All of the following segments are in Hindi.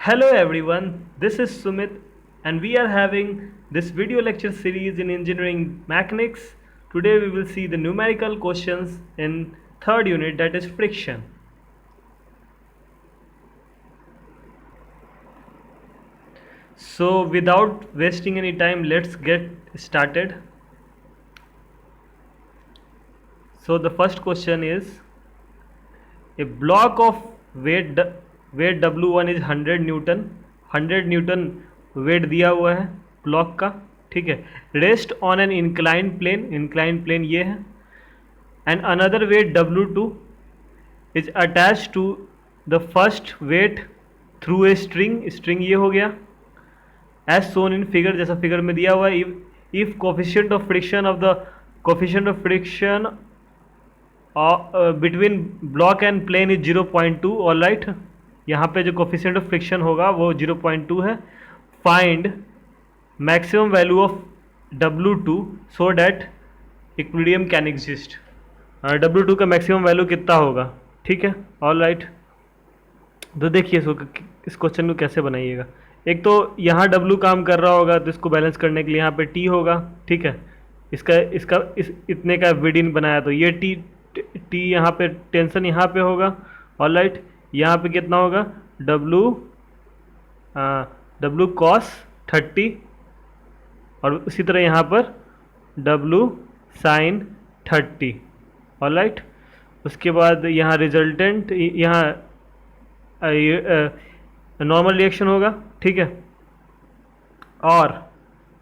Hello everyone, this is Sumit and we are having this video lecture series in engineering mechanics. Today we will see the numerical questions in third unit, that is friction. So without wasting any time, let's get started. So the first question is, a block of weight W1 is 100 newton 100 newton weight दिया हुआ है ब्लॉक का, ठीक है। Rest on an incline plane ये है। And another weight W2 is attach to the first weight through a string ये हो गया एज सोन इन फिगर, जैसा फिगर में दिया हुआ है। If coefficient of friction between block and plane is 0.2, all right. यहाँ पे जो कोफिशिएंट ऑफ फ्रिक्शन होगा वो 0.2 है। Find maximum value of W2 so that equilibrium can exist. W2 का मैक्सिमम वैल्यू कितना होगा, ठीक है, ऑल राइट। तो देखिए इस क्वेश्चन को कैसे बनाइएगा। एक तो यहाँ W काम कर रहा होगा तो इसको बैलेंस करने के लिए यहाँ पे T होगा, ठीक है। इतने का विडिन बनाया तो ये T यहाँ पे टेंशन यहाँ पे होगा, ऑल राइट। यहाँ पे कितना होगा W cos 30 और उसी तरह यहाँ पर W sin 30, ऑल राइट। उसके बाद यहाँ रिजल्टेंट यहाँ नॉर्मल रिएक्शन होगा, ठीक है। और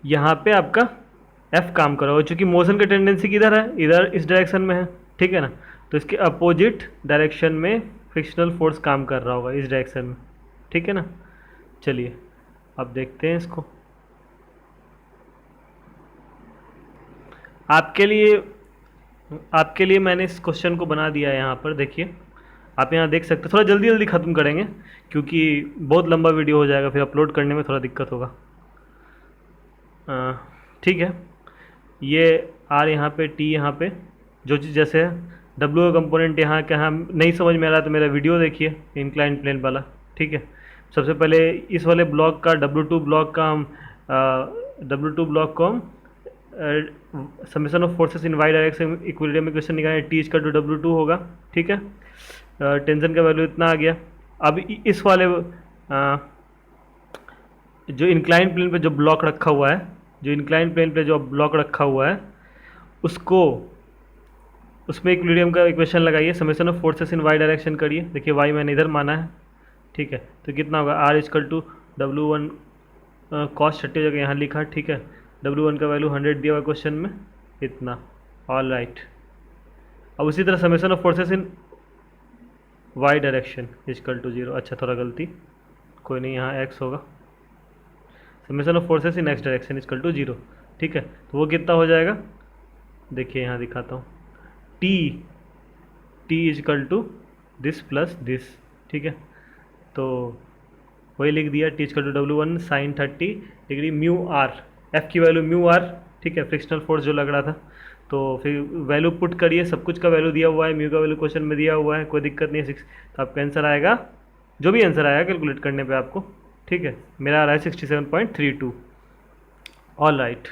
यहाँ पे आपका F काम कर रहा होगा, चूँकि मोशन की टेंडेंसी किधर है, इधर इस डायरेक्शन में है, ठीक है ना। तो इसके अपोजिट डायरेक्शन में फ्रिक्शनल फोर्स काम कर रहा होगा, इस डायरेक्शन में, ठीक है ना। चलिए अब देखते हैं इसको। आपके लिए मैंने इस क्वेश्चन को बना दिया है। यहाँ पर देखिए, आप यहाँ देख सकते हैं। थोड़ा जल्दी जल्दी ख़त्म करेंगे क्योंकि बहुत लंबा वीडियो हो जाएगा, फिर अपलोड करने में थोड़ा दिक्कत होगा, ठीक है। ये R यहाँ पे, T यहाँ पे, जो चीज़ जैसे है। W का कंपोनेंट यहाँ क्या, हम नहीं समझ में आ रहा तो मेरा वीडियो देखिए इंक्लाइन प्लेन वाला, ठीक है। सबसे पहले इस वाले ब्लॉक का W2 ब्लॉक को हम summation of forces in Y direction equilibrium equation निकालें। T इक्वल टू W2 होगा, ठीक है। टेंशन का वैल्यू इतना आ गया। अब इस वाले जो इंक्लाइन प्लेन पे जो ब्लॉक रखा हुआ है, उसमें इक्विलिब्रियम का इक्वेशन लगाइए, summation of forces in Y direction करिए। देखिए वाई मैंने इधर माना है, ठीक है। तो कितना होगा R equal to W1 cos 30 जगह यहाँ लिखा, ठीक है। W1 का वैल्यू 100 दिया हुआ क्वेश्चन में, इतना, ऑल राइट। अब उसी तरह summation of forces in Y direction equal to 0, अच्छा थोड़ा गलती, कोई नहीं, यहाँ x होगा। Summation of forces in x direction equal to 0, ठीक है। तो वो कितना हो जाएगा, देखिए यहाँ दिखाता हूँ। T equal to this plus this, ठीक है। तो वही लिख दिया, T equal to W1 sin 30 degree mu R, F की वैल्यू म्यू R, ठीक है, फ्रिक्शनल फोर्स जो लग रहा था। तो फिर वैल्यू पुट करिए, सब कुछ का वैल्यू दिया हुआ है, म्यू का वैल्यू क्वेश्चन में दिया हुआ है, कोई दिक्कत नहीं है। तो आपका आंसर आएगा, जो भी आंसर आएगा कैलकुलेट करने पे आपको, ठीक है। मेरा आ रहा है 67.32, ऑल राइट।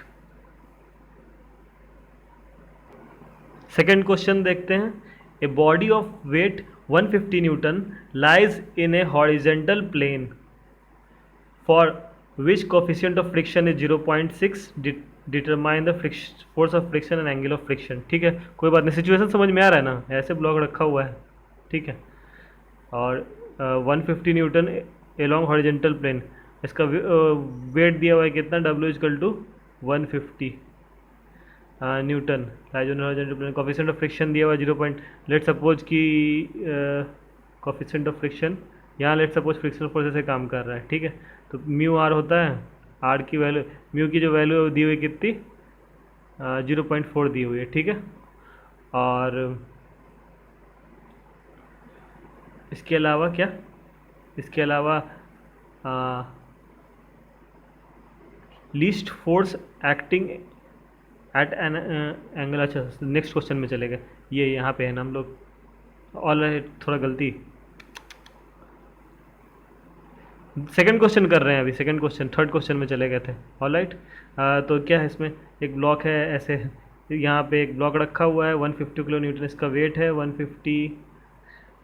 सेकेंड क्वेश्चन देखते हैं। A body of weight 150 newton lies in a horizontal plane for which coefficient of friction is 0.6, determine the force of friction and angle of friction, ठीक है। कोई बात नहीं, सिचुएशन समझ में आ रहा है ना, ऐसे ब्लॉक रखा हुआ है, ठीक है। और 150 न्यूटन एलॉन्ग हॉरिजेंटल प्लेन, इसका वेट दिया हुआ है कितना, W equal to 150 newton, horizontal plane. Coefficient of friction दिया हुआ है 0. लेट सपोज कि कोफिशिएंट ऑफ फ्रिक्शन यहाँ लेट सपोज फ्रिक्शनल फोर्स से काम कर रहा है, ठीक है। तो म्यू R होता है, R की वैल्यू, म्यू की जो वैल्यू दी हुई कितनी, 0.4 दी हुई है, ठीक है। और इसके अलावा least force acting at an angle, अच्छा नेक्स्ट क्वेश्चन में चलेगा, ये यहाँ पे है ना हम लोग, ऑल थोड़ा गलती, सेकंड क्वेश्चन कर रहे हैं अभी, सेकंड क्वेश्चन, थर्ड क्वेश्चन में चले गए थे। ऑलराइट। तो क्या है इसमें, एक ब्लॉक है ऐसे, यहाँ पे एक ब्लॉक रखा हुआ है, 150 किलो न्यूटन इसका वेट है, 150,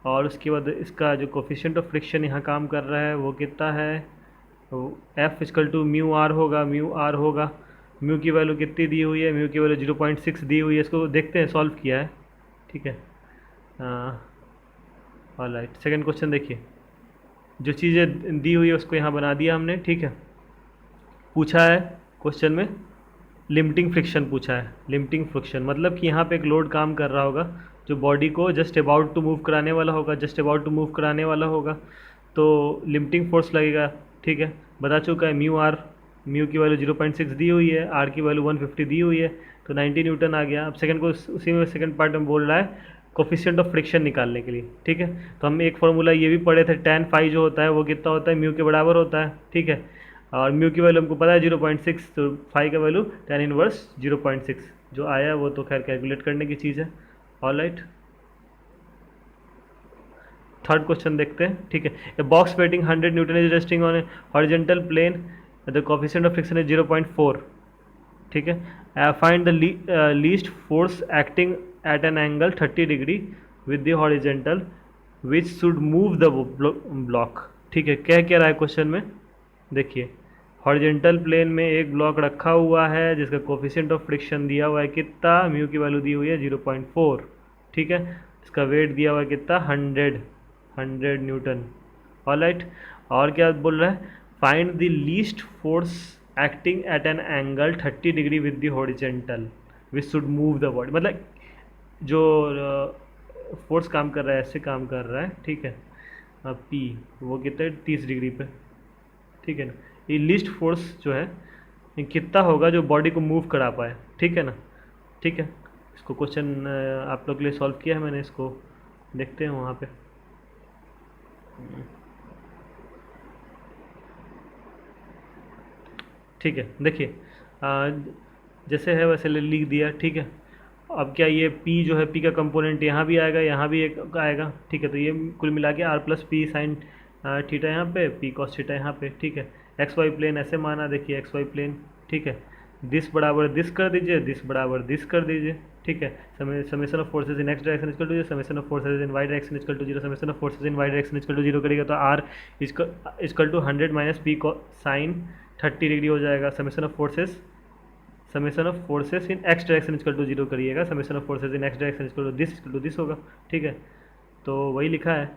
और उसके बाद इसका जो कोफिशिएंट ऑफ फ्रिक्शन यहाँ काम कर रहा है वो कितना है, तो F equal to mu R होगा, म्यू आर होगा। म्यू की वैल्यू कितनी दी हुई है, म्यू की वैल्यू 0.6 दी हुई है, इसको देखते हैं, सॉल्व किया है, ठीक है। ऑलराइट, सेकंड क्वेश्चन देखिए, जो चीज़ें दी हुई है उसको यहाँ बना दिया हमने, ठीक है। पूछा है क्वेश्चन में लिमिटिंग फ्रिक्शन पूछा है। लिमिटिंग फ्रिक्शन मतलब कि यहाँ पे एक लोड काम कर रहा होगा जो बॉडी को जस्ट अबाउट टू मूव कराने वाला होगा, जस्ट अबाउट टू मूव कराने वाला होगा, तो लिमिटिंग फोर्स लगेगा, ठीक है। बता चुका है म्यू आर, म्यू की वैल्यू 0.6 दी हुई है, आर की वैल्यू 150 दी हुई है, तो 90 न्यूटन आ गया। अब सेकंड को उसी में सेकंड पार्ट में बोल रहा है कोफिशिएंट ऑफ फ्रिक्शन निकालने के लिए, ठीक है। तो हम एक फार्मूला ये भी पढ़े थे, tan फाई जो होता है वो कितना होता है, म्यू के बराबर होता है, ठीक है। और म्यू की वैल्यू हमको पता है 0.6, तो फाई का वैल्यू tan इनवर्स 0.6 जो आया वो तो खैर कैलकुलेट करने की चीज़ है। ऑलराइट, थर्ड क्वेश्चन देखते हैं, ठीक है। A box weighing 100 newton is resting on a horizontal plane, the coefficient of friction is 0.4, ठीक है। Find the least force acting at an angle 30 degree with the horizontal which should move the block, ठीक है। क्या रहा है क्वेश्चन में, देखिए हॉरिजेंटल प्लेन में एक ब्लॉक रखा हुआ है जिसका कोफिशिएंट ऑफ फ्रिक्शन दिया हुआ है कितना, म्यू की वैल्यू दी हुई है 0.4, ठीक है। इसका वेट दिया हुआ है कितना, 100 न्यूटन। ऑलराइट, और क्या बोल रहा है, find the least force acting at an angle 30 degree with the horizontal which should move the body, मतलब जो फोर्स काम कर रहा है ऐसे काम कर रहा है, ठीक है। पी वो कितना है, 30 डिग्री पे, ठीक है ना। ये लीस्ट फोर्स जो है ये कितना होगा जो बॉडी को मूव करा पाए, ठीक है ना, ठीक है। इसको क्वेश्चन आप लोग के लिए सॉल्व किया है मैंने, इसको देखते हैं वहाँ पे। ठीक है, देखिए जैसे है वैसे लिख दिया, ठीक है। अब क्या ये P जो है, P का कंपोनेंट यहाँ भी आएगा, यहाँ भी एक आएगा, ठीक है। तो ये कुल मिला के R plus P sine theta यहाँ पे, P कॉस थीटा यहाँ पे, ठीक है। एक्स वाई प्लेन ऐसे माना, देखिए एक्स वाई प्लेन, ठीक है। दिस बराबर दिस कर दीजिए, दिस बराबर दिस कर दीजिए, ठीक है। Summation of forces in x direction equal to 0, summation of forces in Y direction equal to 0, summation of forces in Y direction equal to 0 करेगा तो R इक्वल टू 100 माइनस पी साइन 30 डिग्री हो जाएगा। Summation of forces in x direction equal to 0 करिएगा, summation of forces in x direction equal to this होगा, ठीक है। तो वही लिखा है,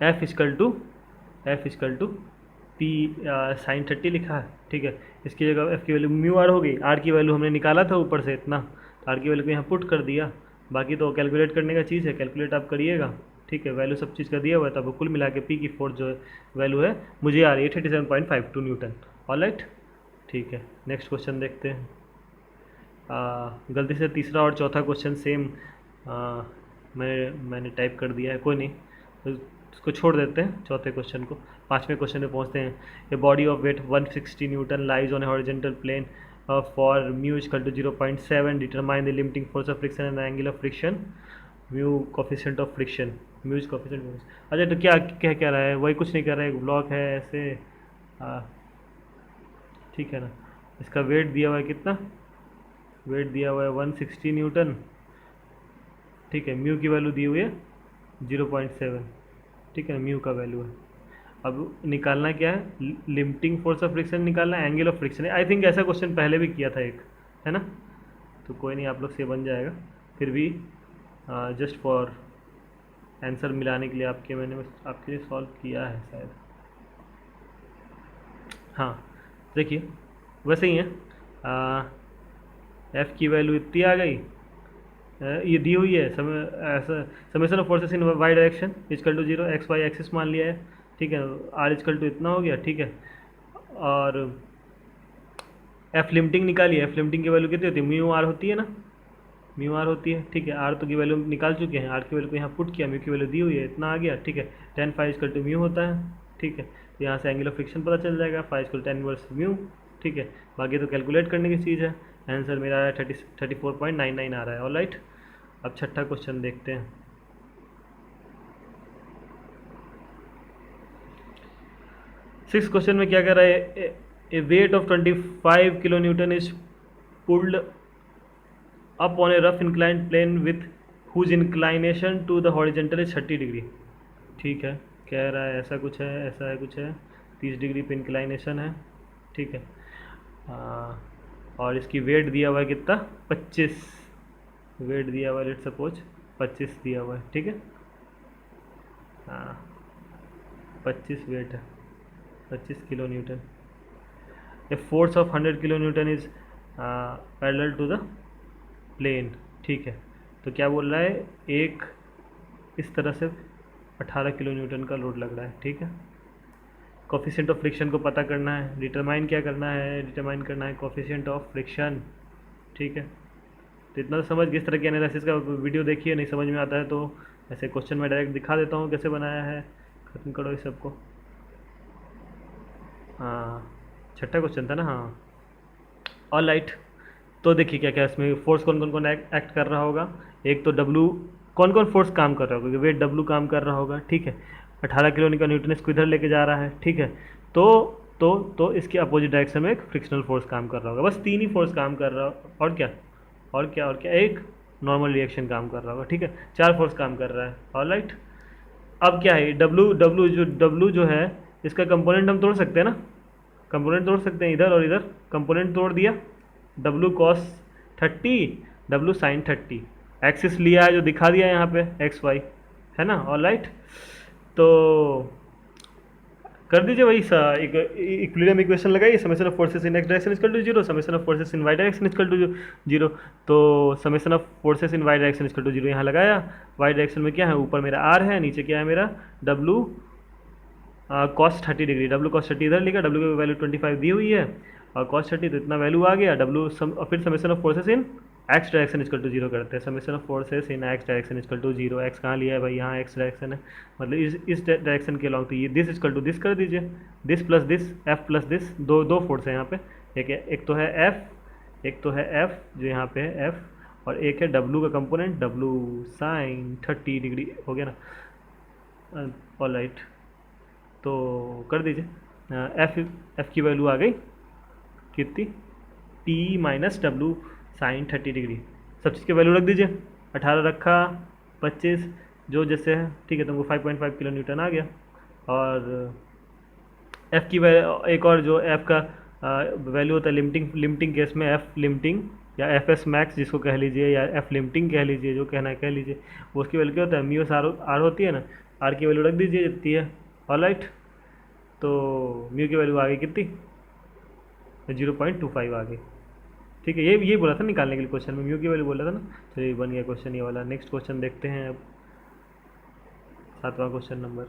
F equal to P sine 30 लिखा है, ठीक है। इसकी जगह एफ की वैल्यू म्यू आर हो गई, आर की वैल्यू हमने निकाला था ऊपर से इतना, तो आर की वैल्यू को यहाँ पुट कर दिया। बाकी तो कैलकुलेट करने का चीज़ है, कैलकुलेट आप करिएगा, ठीक है। वैल्यू सब चीज़ का दिया हुआ है, तब कुल मिला के पी की फोर्स जो वैल्यू है मुझे आ रही है 37.52 न्यूटन। ऑलराइट, ठीक है। नेक्स्ट क्वेश्चन देखते हैं। गलती से तीसरा और चौथा क्वेश्चन सेम मैंने टाइप कर दिया है, कोई नहीं, तो इसको छोड़ देते हैं चौथे क्वेश्चन को। पाँचवें क्वेश्चन में पहुँचते हैं। A body of weight 160 newton lies on a horizontal plane for mu equal to 0.7, determine the limiting force of friction and angle of friction, mu coefficient of friction, mu's coefficient. अच्छा, तो क्या कह रहा है, वही कुछ नहीं कर रहा है, एक ब्लॉक है ऐसे, ठीक है ना। इसका वेट दिया हुआ है कितना, वेट दिया हुआ है 160 न्यूटन, ठीक है। म्यू की वैल्यू दी हुई है 0.7, ठीक है, म्यू का वैल्यू है। अब निकालना क्या है, लिमिटिंग फोर्स ऑफ फ्रिक्शन निकालना है, एंगल ऑफ फ्रिक्शन है। आई थिंक ऐसा क्वेश्चन पहले भी किया था एक, है ना, तो कोई नहीं, आप लोग से बन जाएगा। फिर भी जस्ट फॉर आंसर मिलाने के लिए मैंने आपके लिए सॉल्व किया है शायद, हाँ। देखिए वैसे ही है, एफ़ की वैल्यू इतनी आ गई, ये दी हुई है summation of forces in Y direction equal to 0, X Y axis मान लिया है, ठीक है। आर इक्वल टू इतना हो गया, ठीक है। और एफ लिमिटिंग निकालिए, एफ लिमिटिंग की वैल्यू कितनी होती है, म्यू आर होती है ना, म्यू आर होती है, ठीक है। आर तो की वैल्यू निकाल चुके हैं, आर की वैल्यू को यहाँ पुट किया, म्यू की वैल्यू दी हुई है, इतना आ गया, ठीक है। tan phi equal to mu होता है, ठीक है। तो यहाँ से एंगल ऑफ फ्रिक्शन पता चल जाएगा, phi equal tan inverse mu, ठीक है। बाकी तो कैलकुलेट करने की चीज़ है। आंसर मेरा आ रहा है 34.99 आ रहा है। ऑलराइट, अब छठा क्वेश्चन देखते हैं। सिक्स क्वेश्चन में क्या कर रहा है, a weight of 25 kilo newton is pulled up on a rough inclined plane with whose inclination to the horizontal is 30 degree. ठीक है, कह रहा है ऐसा कुछ है, ऐसा है कुछ है, 30 डिग्री पे इंक्लाइनेशन है। ठीक है, और इसकी वेट दिया हुआ है कितना, 25 वेट दिया हुआ है, लेट सपोज 25 दिया हुआ है। ठीक है, हाँ 25 वेट है, 25 kilo newton. A force of 100 kilo newton is parallel to the plane. ठीक है, तो क्या बोल रहा है, एक इस तरह से 18 किलो न्यूटन का लोड लग रहा है। ठीक है, कोफिशिएंट ऑफ फ्रिक्शन को पता करना है, डिटरमाइन क्या करना है, डिटरमाइन करना है कोफिशिएंट ऑफ फ्रिक्शन। ठीक है, तो इतना तो समझ, किस तरह के एनालिसिस का वीडियो देखिए, नहीं समझ में आता है तो ऐसे क्वेश्चन में डायरेक्ट दिखा देता हूँ कैसे बनाया है। खत्म करो इस सबको। हाँ, छठा क्वेश्चन था ना, हाँ ऑल राइट। तो देखिए क्या क्या इसमें फोर्स कौन कौन कौन एक्ट कर रहा होगा। एक तो डब्लू, कौन कौन फोर्स काम कर रहा होगा, वेट डब्लू काम कर रहा होगा। ठीक है, 18 किलो का न्यूटन इसको इधर लेके जा रहा है। ठीक है, तो इसके अपोजिट डायरेक्शन में एक फ्रिक्शनल फोर्स काम कर रहा होगा। बस तीन ही फोर्स काम कर रहा होगा, और क्या और क्या और क्या, एक नॉर्मल रिएक्शन काम कर रहा होगा। ठीक है, चार फोर्स काम कर रहा है। ऑल राइट, अब क्या है, डब्लू जो है इसका कंपोनेंट हम तोड़ सकते हैं ना, कंपोनेंट तोड़ सकते हैं, इधर और इधर कंपोनेंट तोड़ दिया। W cos 30, W sine 30, axis लिया है जो दिखा दिया यहाँ पे एक्स वाई, है ना। ऑल राइट, तो कर दीजिए वही एक इक्विलिब्रियम इक्वेशन लगाइए, summation of forces in x direction equal to zero, summation of forces in Y direction equal to zero. तो summation of forces in Y direction equal to zero यहाँ लगाया। वाई डायरेक्शन में क्या है, ऊपर मेरा आर है, नीचे क्या है मेरा W cos 30 degree, W cos 30 इधर लिखा, डब्लू की वैल्यू 25 दी हुई है और कॉस 30 तो इतना वैल्यू आ गया। डब्लू और फिर summation of forces in x direction equal to zero करते हैं, summation of forces in x direction equal to zero. X कहाँ लिया है भाई, यहाँ एक्स डायरेक्शन है, मतलब इस डायरेक्शन के अलॉन्ग, तो ये दिस इक्वल टू दिस कर दीजिए, this plus this, F plus this, दो फोर्स है यहाँ पे, एक तो है एफ, एक तो है एफ जो यहाँ पे है एफ, और एक है डब्लू का कंपोनेंट डब्लू साइन 30 डिग्री, हो गया ना। ऑल राइट, तो कर दीजिए एफ की वैल्यू आ गई कितनी, T minus W sine 30 degree, सब चीज़ की वैल्यू रख दीजिए। 18 रखा, 25 जो जैसे है। ठीक है, तुमको 5.5 किलो न्यूटन आ गया। और एफ़ की एक और जो एफ़ का वैल्यू होता है लिमिटिंग केस में, एफ़ लिमिटिंग या एफ एस मैक्स जिसको कह लीजिए, या एफ लिमिटिंग कह लीजिए, जो कहना है कह लीजिए, वो उसकी वैल्यू क्या होता है, म्यू आर होती है ना, आर की वैल्यू रख दीजिए जितनी है। ऑल राइट, तो म्यू की वैल्यू आ गई कितनी, 0.25 आ गई। ठीक है, ये बोला था निकालने के लिए क्वेश्चन में, म्यू की वैल्यू बोला था ना। चलिए बन गया क्वेश्चन ये वाला। नेक्स्ट क्वेश्चन देखते हैं अब, 7वां क्वेश्चन नंबर।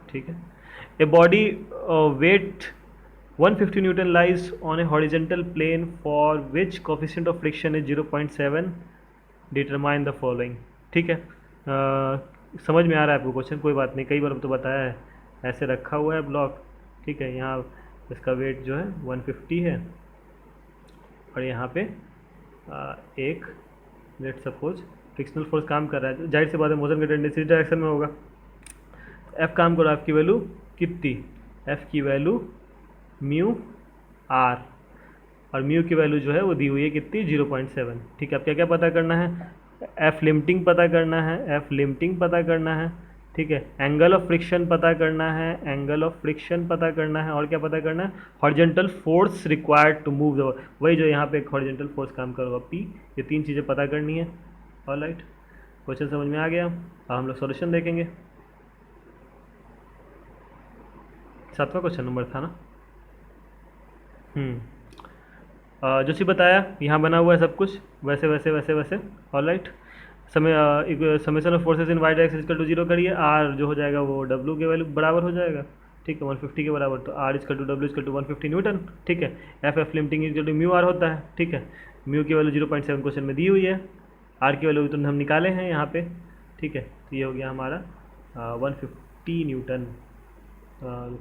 ठीक है, a body weight 150 newton lies on a horizontal plane for which coefficient of friction is 0.7, determine the following. ठीक है, समझ में आ रहा है आपको क्वेश्चन, कोई बात नहीं, कई बार तो बताया है, ऐसे रखा हुआ है ब्लॉक। ठीक है, यहाँ इसका वेट जो है 150 है, और यहाँ पे एक लेट सपोज फ्रिक्शनल फोर्स काम कर रहा है, जाहिर सी बात है मोशन का टेंडेंसी डायरेक्शन में होगा। एफ काम करो, एफ की वैल्यू कितनी, एफ की वैल्यू म्यू आर, और म्यू की वैल्यू जो है वो दी हुई है कितनी, 0.7। ठीक है, अब क्या क्या पता करना है, एफ लिमिटिंग पता करना है, एफ लिमिटिंग पता करना है। ठीक है, एंगल ऑफ फ्रिक्शन पता करना है, एंगल ऑफ फ्रिक्शन पता करना है, और क्या पता करना है, horizontal force required to move the, वही जो यहाँ पे एक हॉरिजेंटल फोर्स काम करेगा पी, ये तीन चीज़ें पता करनी है। ऑल राइट, क्वेश्चन समझ में आ गया। अब हम लोग सॉल्यूशन देखेंगे। 7वां क्वेश्चन नंबर था ना। जो सी बताया यहाँ बना हुआ है सब कुछ वैसे वैसे वैसे वैसे। All right, summation of forces in Y direction equal to zero करिए, आर जो हो जाएगा वो डब्लू के वैल्यू बराबर हो जाएगा। ठीक है, 150 के बराबर, तो R equal to W equal to 150 newton. ठीक है, F limiting equal to mu R होता है। ठीक है, म्यू की वैल्यू 0.7 क्वेश्चन में दी हुई है, आर की वैल्यू तो हम निकाले हैं यहाँ पे। ठीक है, तो ये हो गया हमारा 150 न्यूटन।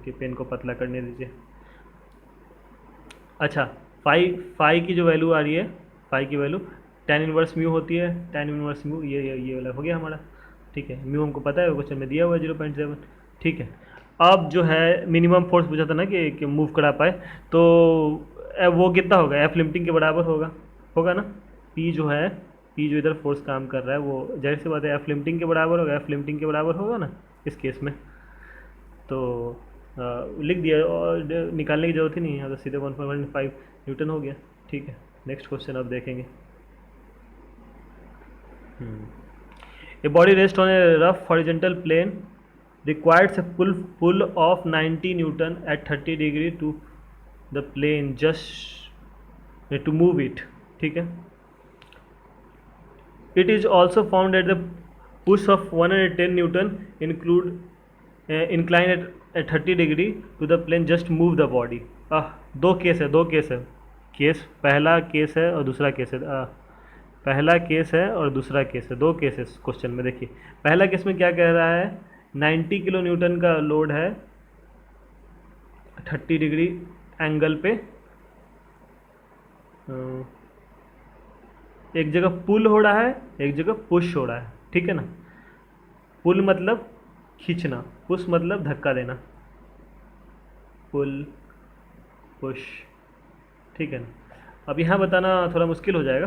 के पेन को पतला करने दीजिए। अच्छा, फाई की जो वैल्यू आ रही है, फाई की वैल्यू tan इनवर्स म्यू होती है, tan इनवर्स म्यू ये वाला हो गया हमारा। ठीक है, म्यू हमको पता है क्वेश्चन में दिया हुआ है 0.7। ठीक है, अब जो है मिनिमम फोर्स पूछा था ना कि मूव करा पाए, तो वो कितना होगा, एफ लिमिटिंग के बराबर होगा, होगा ना। पी जो है, पी जो इधर फोर्स काम कर रहा है वो जाहिर सी बात है एफ लिमिटिंग के बराबर होगा, एफ लिमिटिंग के बराबर होगा ना इस केस में। तो लिख दिया और निकालने की जरूरत ही नहीं है, अगर सीधे 1.15 न्यूटन हो गया। ठीक है, नेक्स्ट क्वेश्चन अब देखेंगे। A body rest on a rough horizontal plane requires a pull of 90 Newton at 30 degree to the plane just to move it। ठीक है, it is also found that the push of 110 Newton incline at 30 degree to the plane just move the body। दो केस है, दो केस है, केस पहला केस है और दूसरा केस है, पहला केस है और दूसरा केस है, दो केस है क्वेश्चन में। देखिए पहला केस में क्या कह रहा है, 90 किलो न्यूटन का लोड है 30 डिग्री एंगल पे, एक जगह पुल हो रहा है एक जगह पुश हो रहा है। ठीक है ना, पुल मतलब खींचना, पुश मतलब धक्का देना, पुल पुश। ठीक है ना, अब यहाँ बताना थोड़ा मुश्किल हो जाएगा,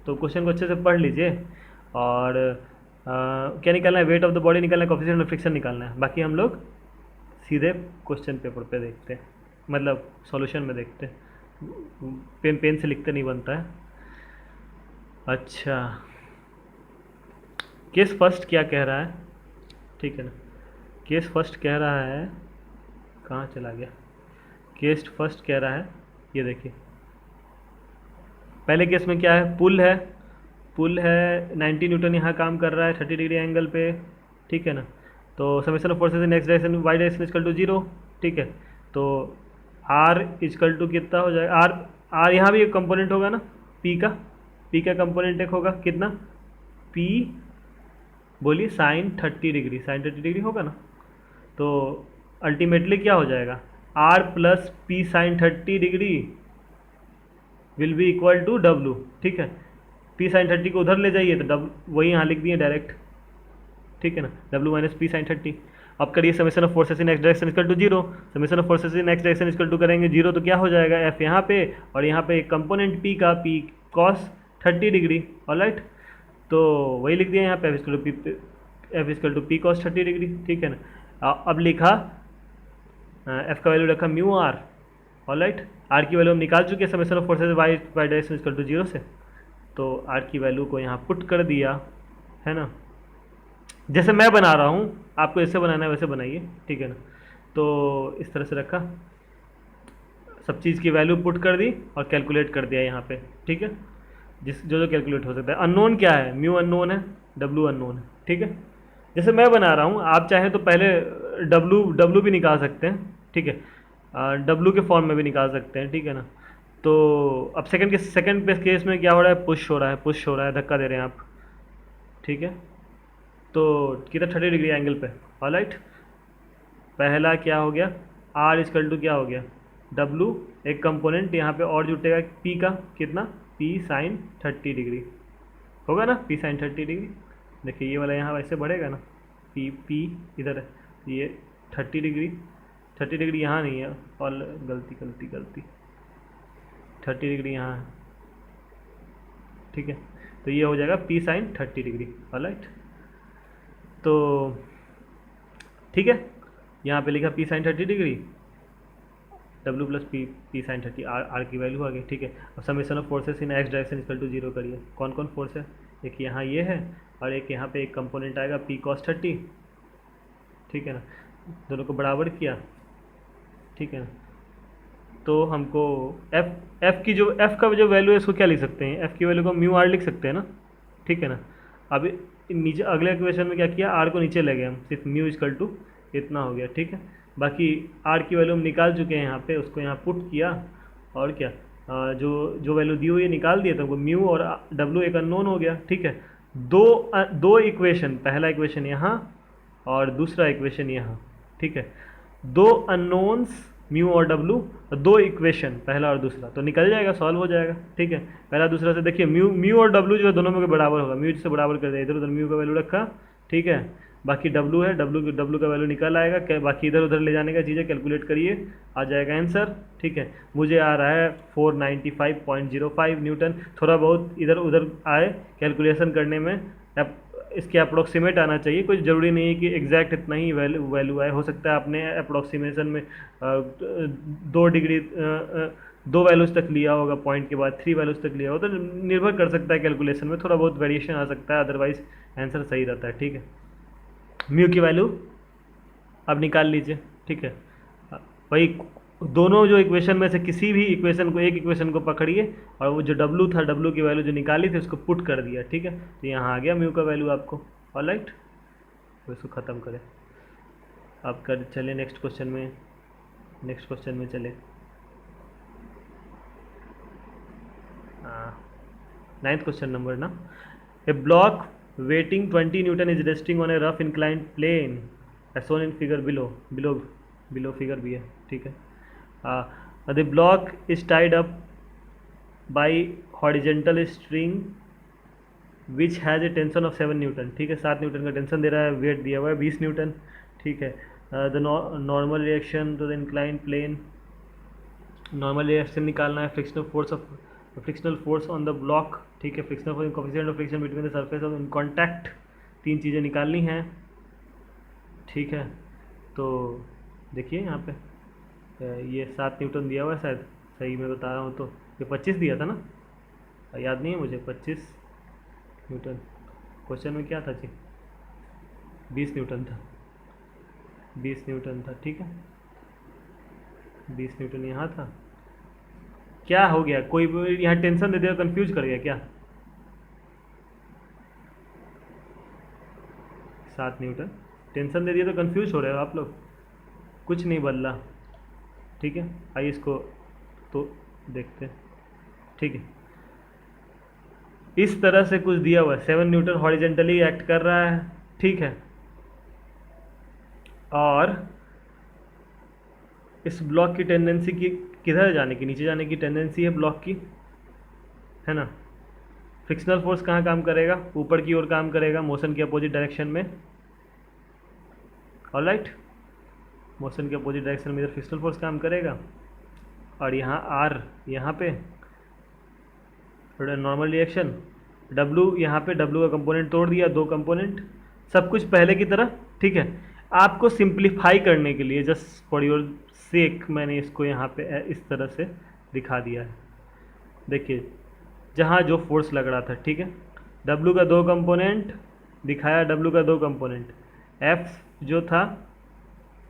तो क्वेश्चन को अच्छे से पढ़ लीजिए। और क्या निकालना है, वेट ऑफ द बॉडी निकालना है, कोएफिशिएंट ऑफ फ्रिक्शन निकालना है। बाकी हम लोग सीधे क्वेश्चन पेपर पे देखते हैं, मतलब सॉल्यूशन में देखते हैं, पेन से लिखते नहीं बनता है। अच्छा, केस फर्स्ट क्या कह रहा है, ठीक है ना, केस फर्स्ट कह रहा है, कहाँ चला गया, केस फर्स्ट कह रहा है, ये देखिए पहले केस में क्या है, पुल है, पुल है 90 न्यूटन यहाँ काम कर रहा है 30 डिग्री एंगल पे। ठीक है ना, तो summation of forces in x direction y direction equal to 0। ठीक है, तो आर इजकल टू कितना हो जाएगा, आर यहाँ भी एक कंपोनेंट होगा ना, पी का कंपोनेंट एक होगा, कितना, पी बोलिए साइन 30 डिग्री, साइन 30 डिग्री होगा ना। तो अल्टीमेटली क्या हो जाएगा, R plus P sine 30 degree will be equal to W. ठीक है, पी साइन 30 को उधर ले जाइए तो डब्लू वही यहाँ लिख दिए डायरेक्ट। ठीक है ना, डब्लू माइनस पी साइन 30। अब करिए summation of forces in x direction equal to 0, summation of forces in x direction equal to करेंगे 0, तो क्या हो जाएगा, एफ यहाँ पे और यहाँ पे एक कंपोनेंट पी का, पी कॉस 30 डिग्री। ऑलराइट, तो वही लिख दिया यहाँ पे, F equal to P cos 30 degree. ठीक है ना, अब लिखा एफ का वैल्यू रखा म्यू आर। ऑलराइट, आर की वैल्यू हम निकाल चुके हैं summation of forces y direction equal to 0 से, तो आर की वैल्यू को यहाँ पुट कर दिया है ना, जैसे मैं बना रहा हूँ, आपको जैसे बनाना है वैसे बनाइए। ठीक है ना, तो इस तरह से रखा, सब चीज़ की वैल्यू पुट कर दी और कैलकुलेट कर दिया यहाँ पे। ठीक है, जो कैलकुलेट हो सकता है। अननोन क्या है, म्यू अननोन है, डब्लू अननोन है। ठीक है, जैसे मैं बना रहा हूँ, आप चाहें तो पहले डब्लू भी निकाल सकते हैं। ठीक है, डब्लू के फॉर्म में भी निकाल सकते हैं। ठीक है ना, तो अब सेकंड केस में क्या हो रहा है, पुश हो रहा है, धक्का दे रहे हैं आप। ठीक है, तो कितना 30 डिग्री एंगल पे। ऑलराइट, पहला क्या हो गया, आर इजकल टू क्या हो गया, डब्लू, एक कंपोनेंट यहाँ पे और जुटेगा पी का, कितना, पी साइन 30 डिग्री होगा ना, पी साइन 30 डिग्री। देखिए ये वाला यहाँ वैसे बढ़ेगा ना, पी इधर है, ये 30 डिग्री यहाँ नहीं है, और गलती 30 डिग्री यहाँ है। ठीक है, तो ये हो जाएगा पी साइन 30 डिग्री। ऑलराइट, तो ठीक है, यहाँ पे लिखा P sine 30 degree, W plus P sine 30, R की वैल्यू आ गई। ठीक है, अब summation of forces in x direction equal to 0 करिए। कौन कौन फोर्स है, एक यहाँ ये है और एक यहाँ पे एक कंपोनेंट आएगा पी कॉस 30। ठीक है ना, दोनों को बराबर किया। ठीक है ना, तो हमको एफ का जो वैल्यू है इसको क्या लिख सकते हैं, एफ की वैल्यू को म्यू आर लिख सकते हैं ना। ठीक है ना, अब नीचे अगले इक्वेशन में क्या किया, आर को नीचे ले गए हम, सिर्फ म्यू इक्वल टू इतना हो गया। ठीक है, बाकी आर की वैल्यू हम निकाल चुके हैं यहाँ पे, उसको यहाँ पुट किया और क्या, जो वैल्यू दी हुई है निकाल दिया, तो म्यू और डब्लू एक अननोन हो गया। ठीक है, दो इक्वेशन, पहला इक्वेशन यहाँ और दूसरा इक्वेशन यहाँ। ठीक है, दो अननोन्स म्यू और डब्लू, दो इक्वेशन पहला और दूसरा, तो निकल जाएगा, सॉल्व हो जाएगा। ठीक है, पहला दूसरा से देखिए म्यू और डब्लू जो है दोनों में के बराबर होगा, म्यू से बराबर कर दिया, इधर उधर म्यू का वैल्यू रखा। ठीक है, बाकी डब्लू है, डब्लू का वैल्यू निकल आएगा, क्या बाकी इधर उधर ले जाने का चीज़ें कैलकुलेट करिए, आ जाएगा आंसर। ठीक है, मुझे आ रहा है 495.05 न्यूटन। थोड़ा बहुत इधर उधर आए कैलकुलेशन करने में, इसके अप्रोक्सीमेट आना चाहिए, कुछ ज़रूरी नहीं है कि एग्जैक्ट इतना ही वैल्यू आए। हो सकता है आपने अप्रोक्सीमेशन में 2 डिग्री 2 वैल्यूज़ तक लिया होगा, पॉइंट के बाद 3 वैल्यूज़ तक लिया होगा, तो निर्भर कर सकता है कैलकुलेशन में, थोड़ा बहुत वेरिएशन आ सकता है, अदरवाइज आंसर सही रहता है। ठीक है, म्यू की वैल्यू अब निकाल लीजिए। ठीक है, वही दोनों जो इक्वेशन में से किसी भी इक्वेशन को, एक इक्वेशन को पकड़िए और वो जो डब्लू था, डब्लू की वैल्यू जो निकाली थी उसको पुट कर दिया। ठीक है, तो यहाँ आ गया म्यू का वैल्यू आपको। ऑलराइट, तो इसको ख़त्म करें। अब कर चले नेक्स्ट क्वेश्चन में, नेक्स्ट क्वेश्चन में चले। नाइन्थ क्वेश्चन नंबर ना, a block weighing 20 newton is resting on a rough inclined plane as shown in figure below. Below figure भी है। ठीक है, the block is tied up by horizontal string which has a tension of 7 newton. ठीक है, 7 न्यूटन का टेंशन दे रहा है, वेट दिया हुआ है 20 न्यूटन। ठीक है, the normal reaction to the inclined plane, normal reaction निकालना है, frictional force on the block. ठीक है, frictional force, coefficient of friction between the surface of in contact, 3 चीज़ें निकालनी हैं। ठीक है, तो देखिए यहाँ पे ये 7 न्यूटन दिया हुआ है, शायद सही मैं बता रहा हूँ तो, ये 25 दिया था ना, याद नहीं है मुझे, 25 न्यूटन। क्वेश्चन में क्या था जी, 20 न्यूटन था, 20 न्यूटन था। ठीक है, 20 न्यूटन यहाँ था। क्या हो गया, कोई यहाँ टेंशन दे दिया, कंफ्यूज कर गया क्या? 7 न्यूटन टेंशन दे दिया तो कंफ्यूज हो रहे हो आप लोग, कुछ नहीं बदला। ठीक है, आइए इसको तो देखते हैं। ठीक है, इस तरह से कुछ दिया हुआ है, 7 न्यूटन हॉरिजेंटली एक्ट कर रहा है। ठीक है, और इस ब्लॉक की टेंडेंसी की किधर जाने की, नीचे जाने की टेंडेंसी है ब्लॉक की, है ना। फ्रिक्शनल फोर्स कहाँ काम करेगा, ऊपर की ओर काम करेगा, मोशन के अपोजिट डायरेक्शन में। ऑलराइट, मोशन के अपोजिट डायरेक्शन में इधर फ्रिक्शनल फोर्स काम करेगा, और यहाँ आर, यहाँ पे नॉर्मल रिएक्शन, डब्लू यहाँ पे, डब्लू का कंपोनेंट तोड़ दिया, 2 कंपोनेंट, सब कुछ पहले की तरह। ठीक है, आपको सिंप्लीफाई करने के लिए, जस्ट फॉर योर सेक, मैंने इसको यहाँ पे इस तरह से दिखा दिया है। देखिए जहाँ जो फोर्स लग रहा था, ठीक है, डब्लू का 2 कंपोनेंट दिखाया, डब्लू का 2 कंपोनेंट, एफ जो था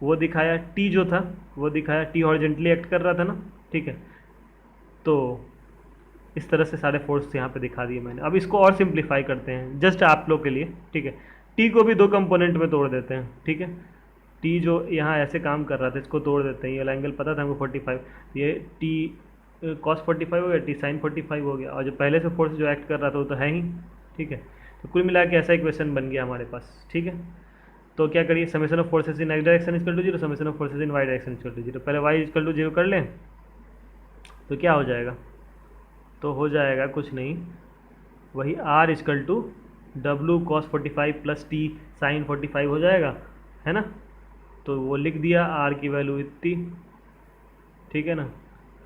वो दिखाया, टी जो था वो दिखाया, टी हॉरिजेंटली एक्ट कर रहा था ना। ठीक है, तो इस तरह से सारे फोर्स यहाँ पे दिखा दिए मैंने। अब इसको और सिंप्लीफाई करते हैं जस्ट आप लोग के लिए। ठीक है, टी को भी 2 कंपोनेंट में तोड़ देते हैं। ठीक है, टी जो यहाँ ऐसे काम कर रहा था इसको तोड़ देते हैं, ये वाला एंगल पता था हमको 45, ये टी कॉस 45 हो गया, टी साइन 45 हो गया, और जो पहले से फोर्स जो एक्ट कर रहा था वो तो है ही। ठीक है, तो कुल मिला के ऐसा इक्वेशन बन गया हमारे पास। ठीक है, तो क्या करिए, summation of forces in x direction equal to 0, summation of forces in Y direction equal to 0। पहले वाई इक्वल टू 0 कर लें तो क्या हो जाएगा, तो हो जाएगा कुछ नहीं, वही R equal to W cos 45 plus T sine 45 हो जाएगा, है ना। तो वो लिख दिया, आर की वैल्यू इतनी, ठीक है ना,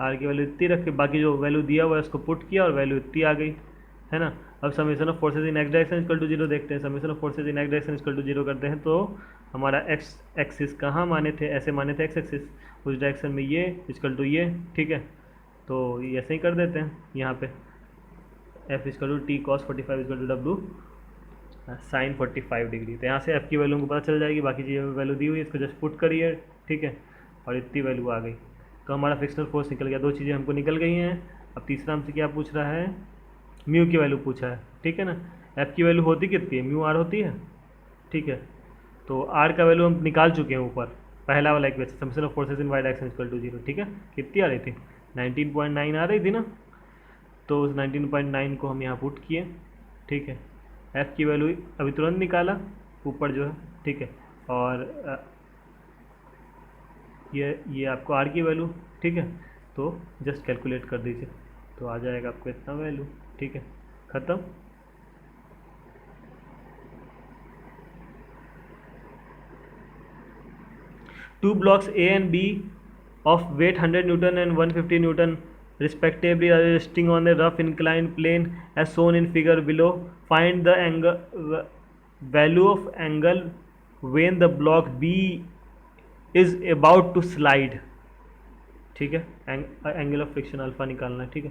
आर की वैल्यू इतनी रख के बाकी जो वैल्यू दिया हुआ है उसको पुट किया और वैल्यू इतनी आ गई, है ना। अब summation of forces in x direction equal to 0 देखते हैं, summation of forces in x direction equal to 0 करते हैं तो हमारा एक्स एक्सिस कहाँ माने थे, ऐसे माने थे एक्स एक्सिस, उस डायरेक्शन में ये इक्वल टू ये। ठीक है, तो ये ऐसे ही कर देते हैं यहाँ पे, F equal to T cos 45 equal to W sine 45 degree. तो यहाँ से एफ की वैल्यू को पता चल जाएगी, बाकी चीज़ें वैल्यू दी हुई है, इसको जस्ट पुट करिए। ठीक है, और इतनी वैल्यू आ गई, तो हमारा फ्रिक्शनल फोर्स निकल गया। 2 चीज़ें हमको निकल गई हैं। अब तीसरा हमसे क्या पूछ रहा है, म्यू की वैल्यू पूछा है। ठीक है ना, एफ की वैल्यू होती कितनी है, म्यू आर होती है। ठीक है, तो आर का वैल्यू हम निकाल चुके हैं ऊपर, पहला वाला equation, summation of forces in Y direction equal to 0। ठीक है, कितनी आ रही थी, 19.9 आ रही थी ना, तो उस 19.9 को हम यहाँ पुट किए। ठीक है, एफ की वैल्यू अभी तुरंत निकाला ऊपर जो है। ठीक है, और ये आपको आर की वैल्यू, ठीक है, तो जस्ट कैलकुलेट कर दीजिए तो आ जाएगा आपको इतना वैल्यू। ठीक है, ख़त्म। Two blocks A and B of weight 100 Newton and 150 Newton respectively are resting on a rough inclined plane as shown in figure below. Find the angle value of angle when the block B is about to slide. ठीक है, एंगल ऑफ फ्रिक्शन अल्फा निकालना है. ठीक है,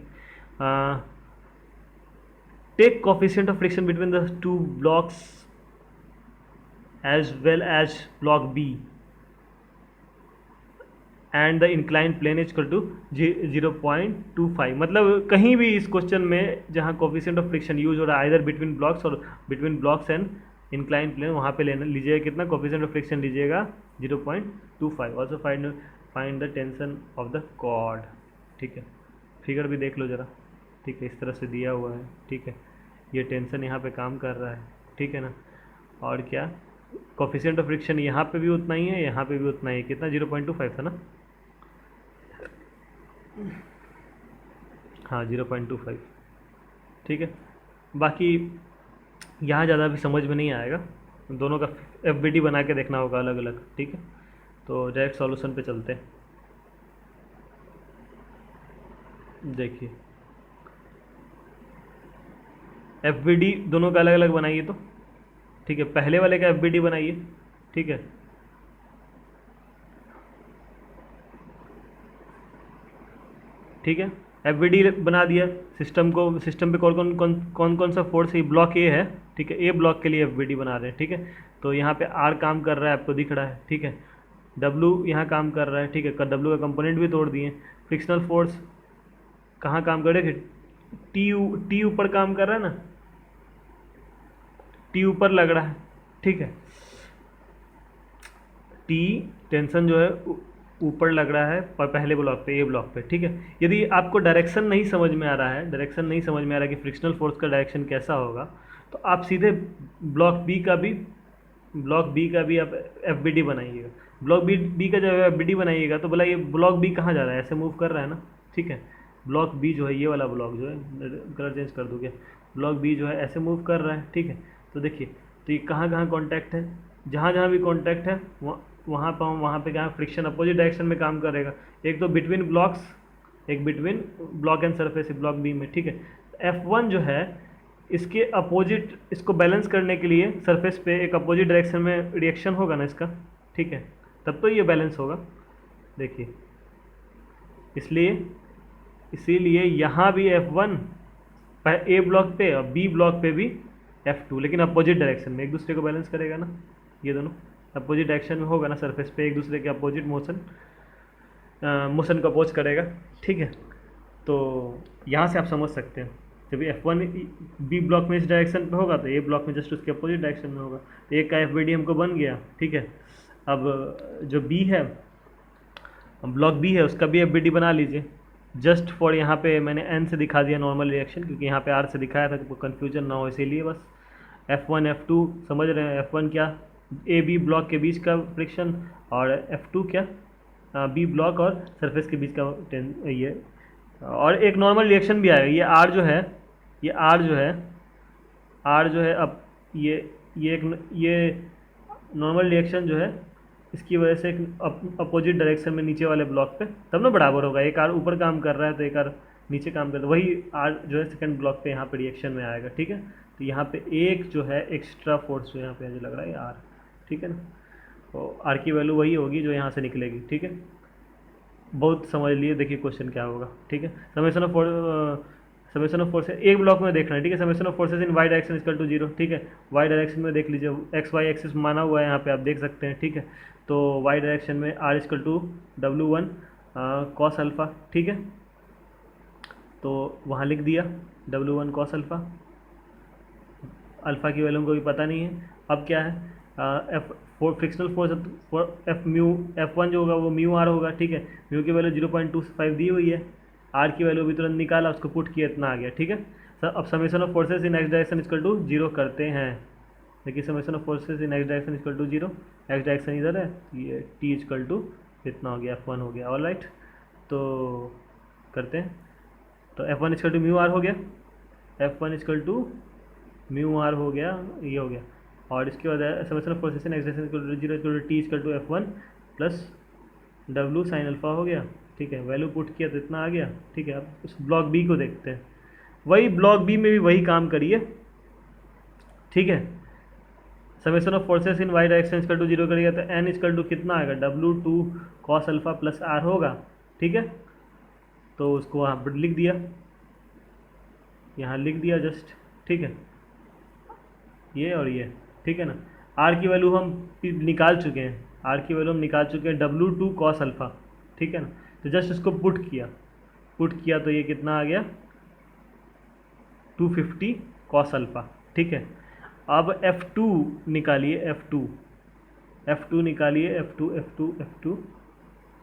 take coefficient of friction between the two blocks as well as block B and the inclined plane is equal to 0.25. मतलब कहीं भी इस क्वेश्चन में जहाँ कोफिशिएंट ऑफ फ्रिक्शन यूज हो रहा है आइदर बिटवीन ब्लॉक्स और between blocks and inclined plane, वहाँ पे लेना लीजिएगा कितना कोफिशिएंट ऑफ फ्रिक्शन लीजिएगा 0.25. Also find the tension of the cord. ठीक है, फिगर भी देख लो ज़रा. ठीक है, इस तरह से दिया हुआ है. ठीक है, ये टेंशन यहाँ पे काम कर रहा है. ठीक है ना, और क्या कोफिशिएंट ऑफ फ्रिक्शन यहाँ पे भी उतना ही है, यहाँ पे भी उतना ही. कितना 0.25 था ना. हाँ 0.25. ठीक है, बाकी यहाँ ज़्यादा भी समझ में नहीं आएगा, दोनों का FBD बना के देखना होगा अलग अलग. ठीक है, तो डायरेक्ट सॉल्यूशन पे चलते हैं. देखिए FBD दोनों का अलग अलग बनाइए तो. ठीक है, पहले वाले का FBD बनाइए. ठीक है, ठीक है, FBD बना दिया. सिस्टम पे कौन कौन सा फोर्स है. ब्लॉक ए है. ठीक है, ए ब्लॉक के लिए FBD बना रहे हैं. ठीक है, तो यहाँ पे R काम कर रहा है, आपको दिख रहा है. ठीक है, W यहाँ काम कर रहा है. ठीक है, W का कंपोनेंट भी तोड़ दिए. फ्रिक्शनल फोर्स कहाँ काम कर रहे थे. T ऊपर काम कर रहा है ना, T ऊपर लग रहा है. ठीक है, T टेंशन जो है ऊपर लग रहा है पहले ब्लॉक पे, ए ब्लॉक पे. ठीक है, यदि आपको डायरेक्शन नहीं समझ में आ रहा है, कि फ्रिक्शनल फोर्स का डायरेक्शन कैसा होगा, तो आप सीधे ब्लॉक बी का भी आप FBD बनाइएगा. ब्लॉक बी का जब FBD बनाइएगा तो बोला ये ब्लॉक बी कहाँ जा रहा है, ऐसे मूव कर रहा है ना. ठीक है, ब्लॉक बी जो है ये वाला ब्लॉक जो है, कलर चेंज कर दोगे, ब्लॉक बी जो है ऐसे मूव कर रहा है. ठीक है, तो देखिए तो ये कहाँ कॉन्टैक्ट है, जहाँ भी कॉन्टैक्ट है वहाँ पे क्या फ्रिक्शन अपोजिट डायरेक्शन में काम करेगा. एक तो बिटवीन ब्लॉक्स, एक between block and surface block B में. ठीक है, F1 जो है इसके अपोजिट, इसको बैलेंस करने के लिए सरफेस पे एक अपोजिट डायरेक्शन में रिएक्शन होगा ना इसका. ठीक है, तब तो ये बैलेंस होगा. देखिए इसीलिए यहाँ भी F1 ए ब्लॉक पे और बी ब्लॉक पे भी F2, लेकिन अपोजिट डायरेक्शन में एक दूसरे को बैलेंस करेगा ना. ये दोनों अपोजिट डायरेक्शन में होगा ना, सरफेस पे एक दूसरे के अपोजिट मोशन को अपोज करेगा. ठीक है, तो यहाँ से आप समझ सकते हैं जब F1 बी ब्लॉक में इस डायरेक्शन पे होगा तो ए ब्लॉक में जस्ट उसके अपोजिट डायरेक्शन में होगा. तो एक का FBD हमको बन गया. ठीक है, अब जो बी है, ब्लॉक बी है, उसका भी FBD बना लीजिए. जस्ट फॉर यहाँ पे मैंने N से दिखा दिया नॉर्मल रिएक्शन, क्योंकि यहाँ पे R से दिखाया था कि कन्फ्यूजन ना हो, इसीलिए बस. F1 F2 समझ रहे हैं. F1 क्या, ए बी ब्लॉक के बीच का फ्रिक्शन, और F2 क्या, बी ब्लॉक और सरफेस के बीच का ये. और एक नॉर्मल रिएक्शन भी आएगा. ये R जो है अब ये नॉर्मल रिएक्शन जो है इसकी वजह से एक अपोजिट डायरेक्शन में नीचे वाले ब्लॉक पे तब ना बराबर होगा. एक R ऊपर काम कर रहा है तो एक R नीचे काम कर रहा है, वही R जो है सेकंड ब्लॉक पे यहाँ पे रिएक्शन में आएगा. ठीक है, तो यहाँ पे एक जो है एक्स्ट्रा फोर्स जो यहाँ पे मुझे लग रहा है R. ठीक है ना, तो R की वैल्यू वही होगी जो यहाँ से निकलेगी. ठीक है, बहुत समझ लिए. देखिए क्वेश्चन क्या होगा. ठीक है, समेशन ऑफ फोर्स एक ब्लॉक में देखना है. ठीक है, summation of forces in Y direction equal to 0. ठीक है, वाई डायरेक्शन में देख लीजिए, XY एक्सिस माना हुआ है यहाँ पे, आप देख सकते हैं. ठीक है, तो वाई डायरेक्शन में R equal to W1 cos alpha. ठीक है, तो वहाँ लिख दिया W1 कॉस अल्फ़ा. अल्फ़ा की वैल्यू को भी पता नहीं है. अब क्या है, फ्रिक्शनल फोर्स F1 जो होगा वो म्यू R होगा. ठीक है, म्यू की वैल्यू 0.25 दी हुई है. R की वैल्यू भी तुरंत निकाला, उसको पुट किया, इतना आ गया. ठीक है, सर अब summation of forces in x direction equal to 0 करते हैं. देखिए summation of forces in x direction equal to 0, x direction इधर है, ये T इक्वल टू इतना हो गया, F1 हो गया. ऑल राइट, तो करते हैं. तो F1 equal to mu R हो गया, F1 equal to mu R हो गया, ये हो गया. और इसके बाद summation of forces in x direction equal to 0 equal to T equal to F1 plus W sine alpha हो गया, ठीक है, वैल्यू पुट किया तो इतना आ गया, ठीक है। अब उस ब्लॉक बी को देखते हैं, वही ब्लॉक बी में भी वही काम करिए, ठीक है। Summation of forces in Y direction equal to zero करिएगा तो एन इक्वल टू कितना आएगा, W2 cos alpha plus are होगा, ठीक है। तो उसको वहाँ पर लिख दिया, यहाँ लिख दिया जस्ट, ठीक है, ये और ये, ठीक है ना। आर की वैल्यू हम निकाल चुके हैं, आर की वैल्यू हम निकाल चुके हैं, W2 कॉस अल्फ़ा, ठीक है ना। तो जस्ट इसको पुट किया तो ये कितना आ गया, 250 कॉस अल्फ़ा, ठीक है। अब F2 निकालिए, F2 निकालिए, F2,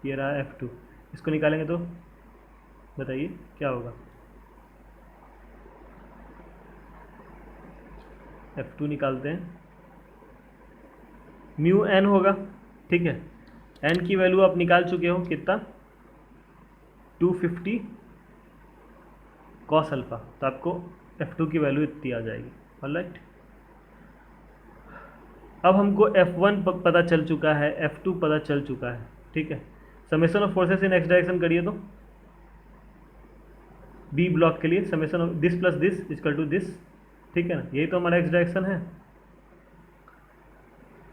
ये रहा F2, इसको निकालेंगे तो बताइए क्या होगा, F2 निकालते हैं, म्यू एन होगा, ठीक है। एन की वैल्यू आप निकाल चुके हो कितना, 250 कॉस अल्फ़ा, तो आपको F2 की वैल्यू इतनी आ जाएगी, ऑलराइट। अब हमको F1 पता चल चुका है, F2 पता चल चुका है, ठीक है। Summation of forces in x direction करिए तो बी ब्लॉक के लिए summation of this plus this equal to this, ठीक है ना, यही तो हमारा एक्स डायरेक्शन है।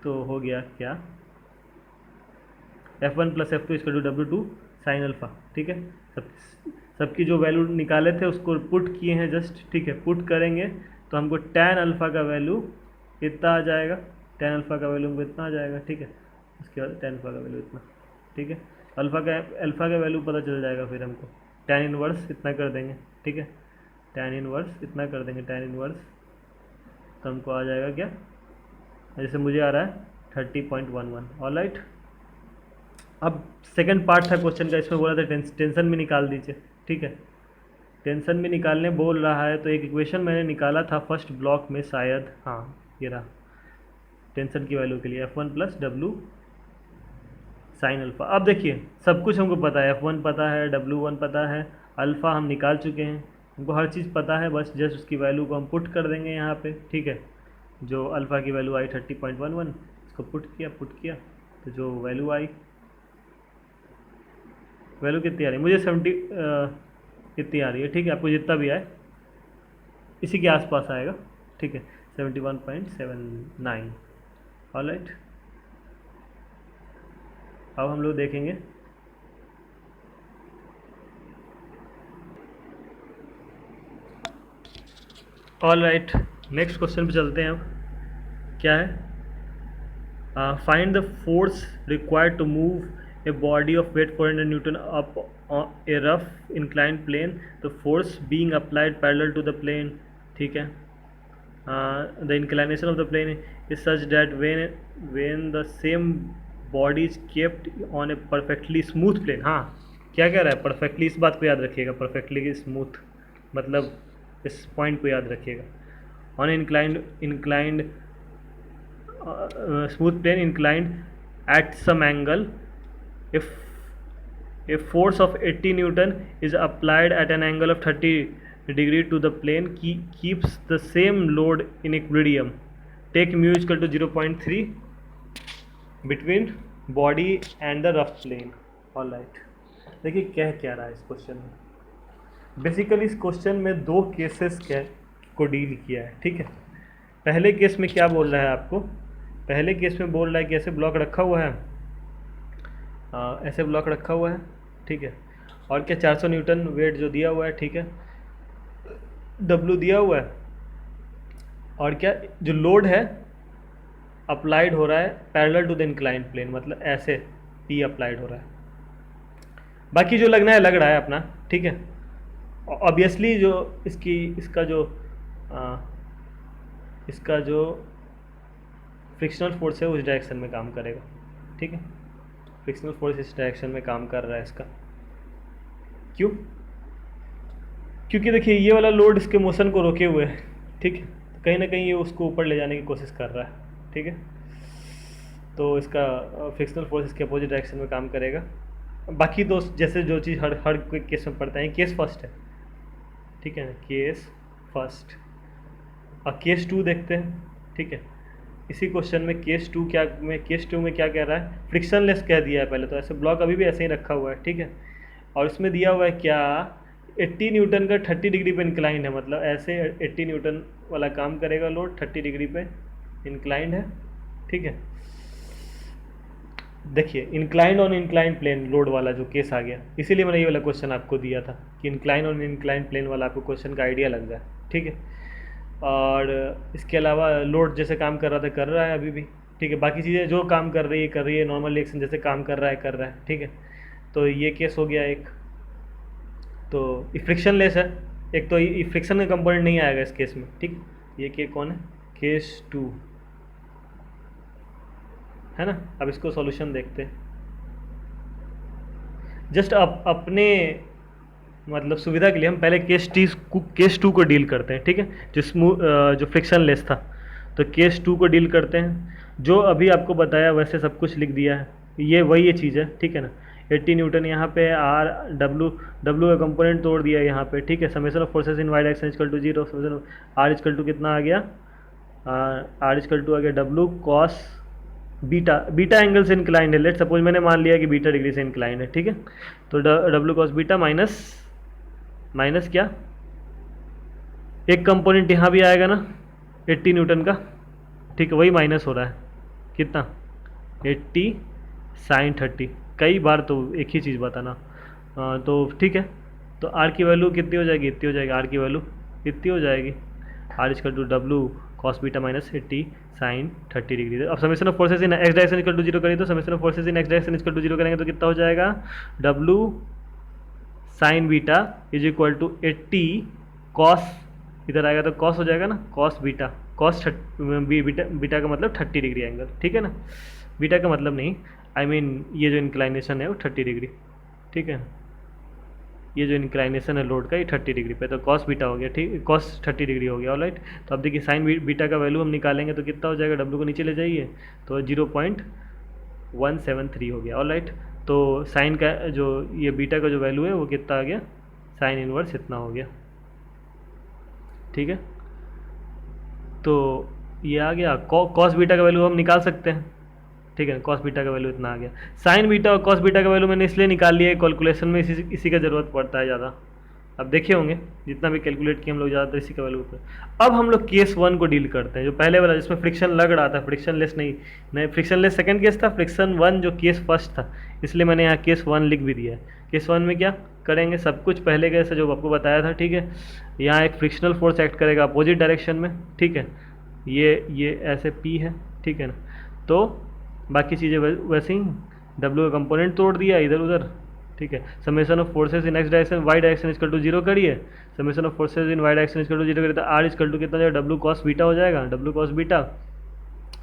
तो हो गया क्या, F1 plus F2 equal to W2 sine alpha, ठीक है। सबकी जो वैल्यू निकाले थे उसको पुट किए हैं जस्ट, ठीक है। पुट करेंगे तो हमको tan अल्फ़ा का वैल्यू इतना आ जाएगा, tan अल्फ़ा का वैल्यू हमको इतना आ जाएगा, ठीक है। उसके बाद tan अल्फ़ा का वैल्यू इतना, ठीक है। अल्फ़ा का वैल्यू पता चल जाएगा, फिर हमको tan इनवर्स इतना कर देंगे, ठीक है। tan इनवर्स इतना कर देंगे, tan इनवर्स, तो हमको आ जाएगा क्या, जैसे मुझे आ रहा है 30.11, ऑलराइट। अब सेकंड पार्ट था क्वेश्चन का, इसमें बोला था टेंशन भी निकाल दीजिए, ठीक है। टेंशन भी निकालने बोल रहा है, तो एक इक्वेशन मैंने निकाला था फर्स्ट ब्लॉक में शायद, हाँ ये रहा, टेंशन की वैल्यू के लिए F1 plus W sine alpha. अब देखिए सब कुछ हमको पता है, F1 पता है, W1 पता है, अल्फ़ा हम निकाल चुके हैं, हमको हर चीज़ पता है, बस जस्ट उसकी वैल्यू को हम पुट कर देंगे यहाँ पे, ठीक है। जो अल्फ़ा की वैल्यू आई 30.11, इसको पुट किया तो जो वैल्यू आई, वैल्यू कितनी आ रही है मुझे 70 कितनी आ रही है, ठीक है। आपको जितना भी आए इसी के आसपास आएगा, ठीक है, 71.79, ऑलराइट। अब हम लोग देखेंगे ऑलराइट, नेक्स्ट क्वेश्चन पे चलते हैं। अब क्या है, find the force required to move a body of weight 400 newton up a rough inclined plane, the force being applied parallel to the plane, ठीक है। The inclination of the plane is such that when the same body is kept on a perfectly smooth plane. हाँ, क्या कह रहा है, परफेक्टली, इस बात को याद रखिएगा, परफेक्टली स्मूथ मतलब इस पॉइंट को याद रखिएगा। On inclined smooth plane inclined at some angle, if a force of 80 Newton is applied at an angle of 30 degree to the plane, keeps the same load in equilibrium, take mu equal to 0.3 between body and the rough plane, alright। देखिए क्या रहा है इस क्वेश्चन में, बेसिकली इस क्वेश्चन में दो केसेस को डील किया है, ठीक है। पहले केस में क्या बोल रहा है आपको, पहले केस में बोल रहा है कि ऐसे ब्लॉक रखा हुआ है, ऐसे ब्लॉक रखा हुआ है, ठीक है। और क्या 400 न्यूटन वेट जो दिया हुआ है, ठीक है, W दिया हुआ है, और क्या जो लोड है अप्लाइड हो रहा है parallel to the inclined plane, मतलब ऐसे P अप्लाइड हो रहा है, बाकी जो लगना है लग रहा है अपना, ठीक है। ऑब्वियसली जो इसका जो फ्रिक्शनल फोर्स है उस डायरेक्शन में काम करेगा, ठीक है। फ्रिक्शनल फोर्स इस डायरेक्शन में काम कर रहा है इसका, क्यों, क्योंकि देखिए ये वाला लोड इसके मोशन को रोके हुए है, ठीक है, कहीं ना कहीं ये उसको ऊपर ले जाने की कोशिश कर रहा है, ठीक है। तो इसका फ्रिक्शनल फोर्स इसके अपोजिट डायरेक्शन में काम करेगा। बाकी तो जैसे जो चीज़ हर कोई केस में पढ़ता है, केस फर्स्ट है, ठीक है ना, केस फर्स्ट। और केस 2 देखते हैं, ठीक है। इसी क्वेश्चन में केस टू में क्या कह रहा है, फ्रिक्शनलेस कह दिया है पहले तो, ऐसे ब्लॉक अभी भी ऐसे ही रखा हुआ है, ठीक है। और इसमें दिया हुआ है क्या, 80 न्यूटन का 30 डिग्री पे इंक्लाइंड है, मतलब ऐसे 80 न्यूटन वाला काम करेगा लोड, 30 डिग्री पे इंक्लाइंड है, ठीक है। देखिए inclined on inclined plane load वाला जो केस आ गया, इसीलिए मैंने ये वाला क्वेश्चन आपको दिया था कि इंक्लाइंड ऑन इंक्लाइंड प्लेन वाला आपको क्वेश्चन का आइडिया लग जाए, ठीक है। और इसके अलावा लोड जैसे काम कर रहा था कर रहा है अभी भी, ठीक है। बाकी चीज़ें जो काम कर रही है, नॉर्मल रिएक्शन जैसे काम कर रहा है, ठीक है। तो ये केस हो गया एक, तो ये फ्रिक्शन लेस है, एक तो ये फ्रिक्शन का कंपोनेंट नहीं आएगा इस केस में, ठीक। ये के कौन है, केस 2 है ना। अब इसको सॉल्यूशन देखते हैं, जस्ट अपने मतलब सुविधा के लिए हम पहले केस टू को डील करते हैं, ठीक है। जो फ्रिक्शन लेस था, तो केस 2 को डील करते हैं। जो अभी आपको बताया वैसे सब कुछ लिख दिया है, ये चीज़ है, ठीक है ना। 80 न्यूटन यहाँ पे, आर डब्लू का कंपोनेंट तोड़ दिया है यहाँ पे, ठीक है। Summation of forces in Y direction equal to 0, summation R equal to कितना आ गया, आर इक्वल टू आ गया डब्लू कॉस बीटा एंगल से इंक्लाइंड है, लेट सपोज मैंने मान लिया कि बीटा डिग्री से इंक्लाइंड है, ठीक है। तो डब्लू कॉस बीटा माइनस क्या, एक कंपोनेंट यहाँ भी आएगा ना 80 न्यूटन का, ठीक है, वही माइनस हो रहा है कितना, 80 साइन 30, कई बार तो एक ही चीज़ बताना। तो ठीक है, तो आर की वैल्यू कितनी हो जाएगी, इतनी हो जाएगी, आर की वैल्यू इतनी हो जाएगी, R equal to W cos beta minus 80 sine 30 degree. अब summation of forces in x direction equal to 0 करेंगे, तो summation of forces in x direction equal to 0 करेंगे तो कितना हो जाएगा, W sine beta is equal to 80 cos, इधर आएगा तो कॉस हो जाएगा ना, कॉस बीटा, बीटा का मतलब 30 डिग्री एंगल, ठीक है ना। बीटा का मतलब नहीं, आई मीन ये जो इंक्लाइनेशन है वो 30 डिग्री, ठीक है। ये जो इंक्लाइनेशन है लोड का, ये 30 डिग्री पे, तो कॉस बीटा हो गया, ठीक, कॉस 30 डिग्री हो गया, ऑलराइट। तो अब देखिए साइन बीटा का वैल्यू हम निकालेंगे तो कितना हो जाएगा, डब्ल्यू को नीचे ले जाइए तो 0.173 हो गया, ऑलराइट। तो साइन का जो ये बीटा का जो वैल्यू है वो कितना आ गया, साइन इनवर्स इतना हो गया, ठीक है। तो ये आ गया, कॉस बीटा का वैल्यू हम निकाल सकते हैं, ठीक है। कॉस बीटा का वैल्यू इतना आ गया, साइन बीटा और कॉस बीटा का वैल्यू मैंने इसलिए निकाल लिया है, कैलकुलेशन में इसी का ज़रूरत पड़ता है ज़्यादा। अब देखे होंगे जितना भी कैलकुलेट किया हम लोग ज़्यादातर इसी का वैल्यू पे। अब हम लोग केस 1 को डील करते हैं, जो पहले वाला जिसमें फ्रिक्शन लग रहा था, फ्रिक्शन लेस नहीं फ्रिक्शन लेस सेकेंड केस था, फ्रिक्शन 1 जो केस फर्स्ट था, इसलिए मैंने यहाँ केस 1 लिख भी दिया है। केस 1 में क्या करेंगे, सब कुछ पहले के जैसे जो आपको बताया था, ठीक है। यहाँ एक फ्रिक्शनल फोर्स एक्ट करेगा अपोजिट डायरेक्शन में, ठीक है। ये ऐसे पी है, ठीक है ना। तो बाकी चीज़ें वैसे ही, डब्ल्यू का कंपोनेंट तोड़ दिया इधर उधर, ठीक है। Summation of forces in x direction y direction equal to 0 करिए, summation of forces in Y direction equal to 0 करिए, तो आर इक्वल टू कितना जाएगा, डब्ल्यू कॉस बीटा हो जाएगा, डब्ल्यू कॉस बीटा,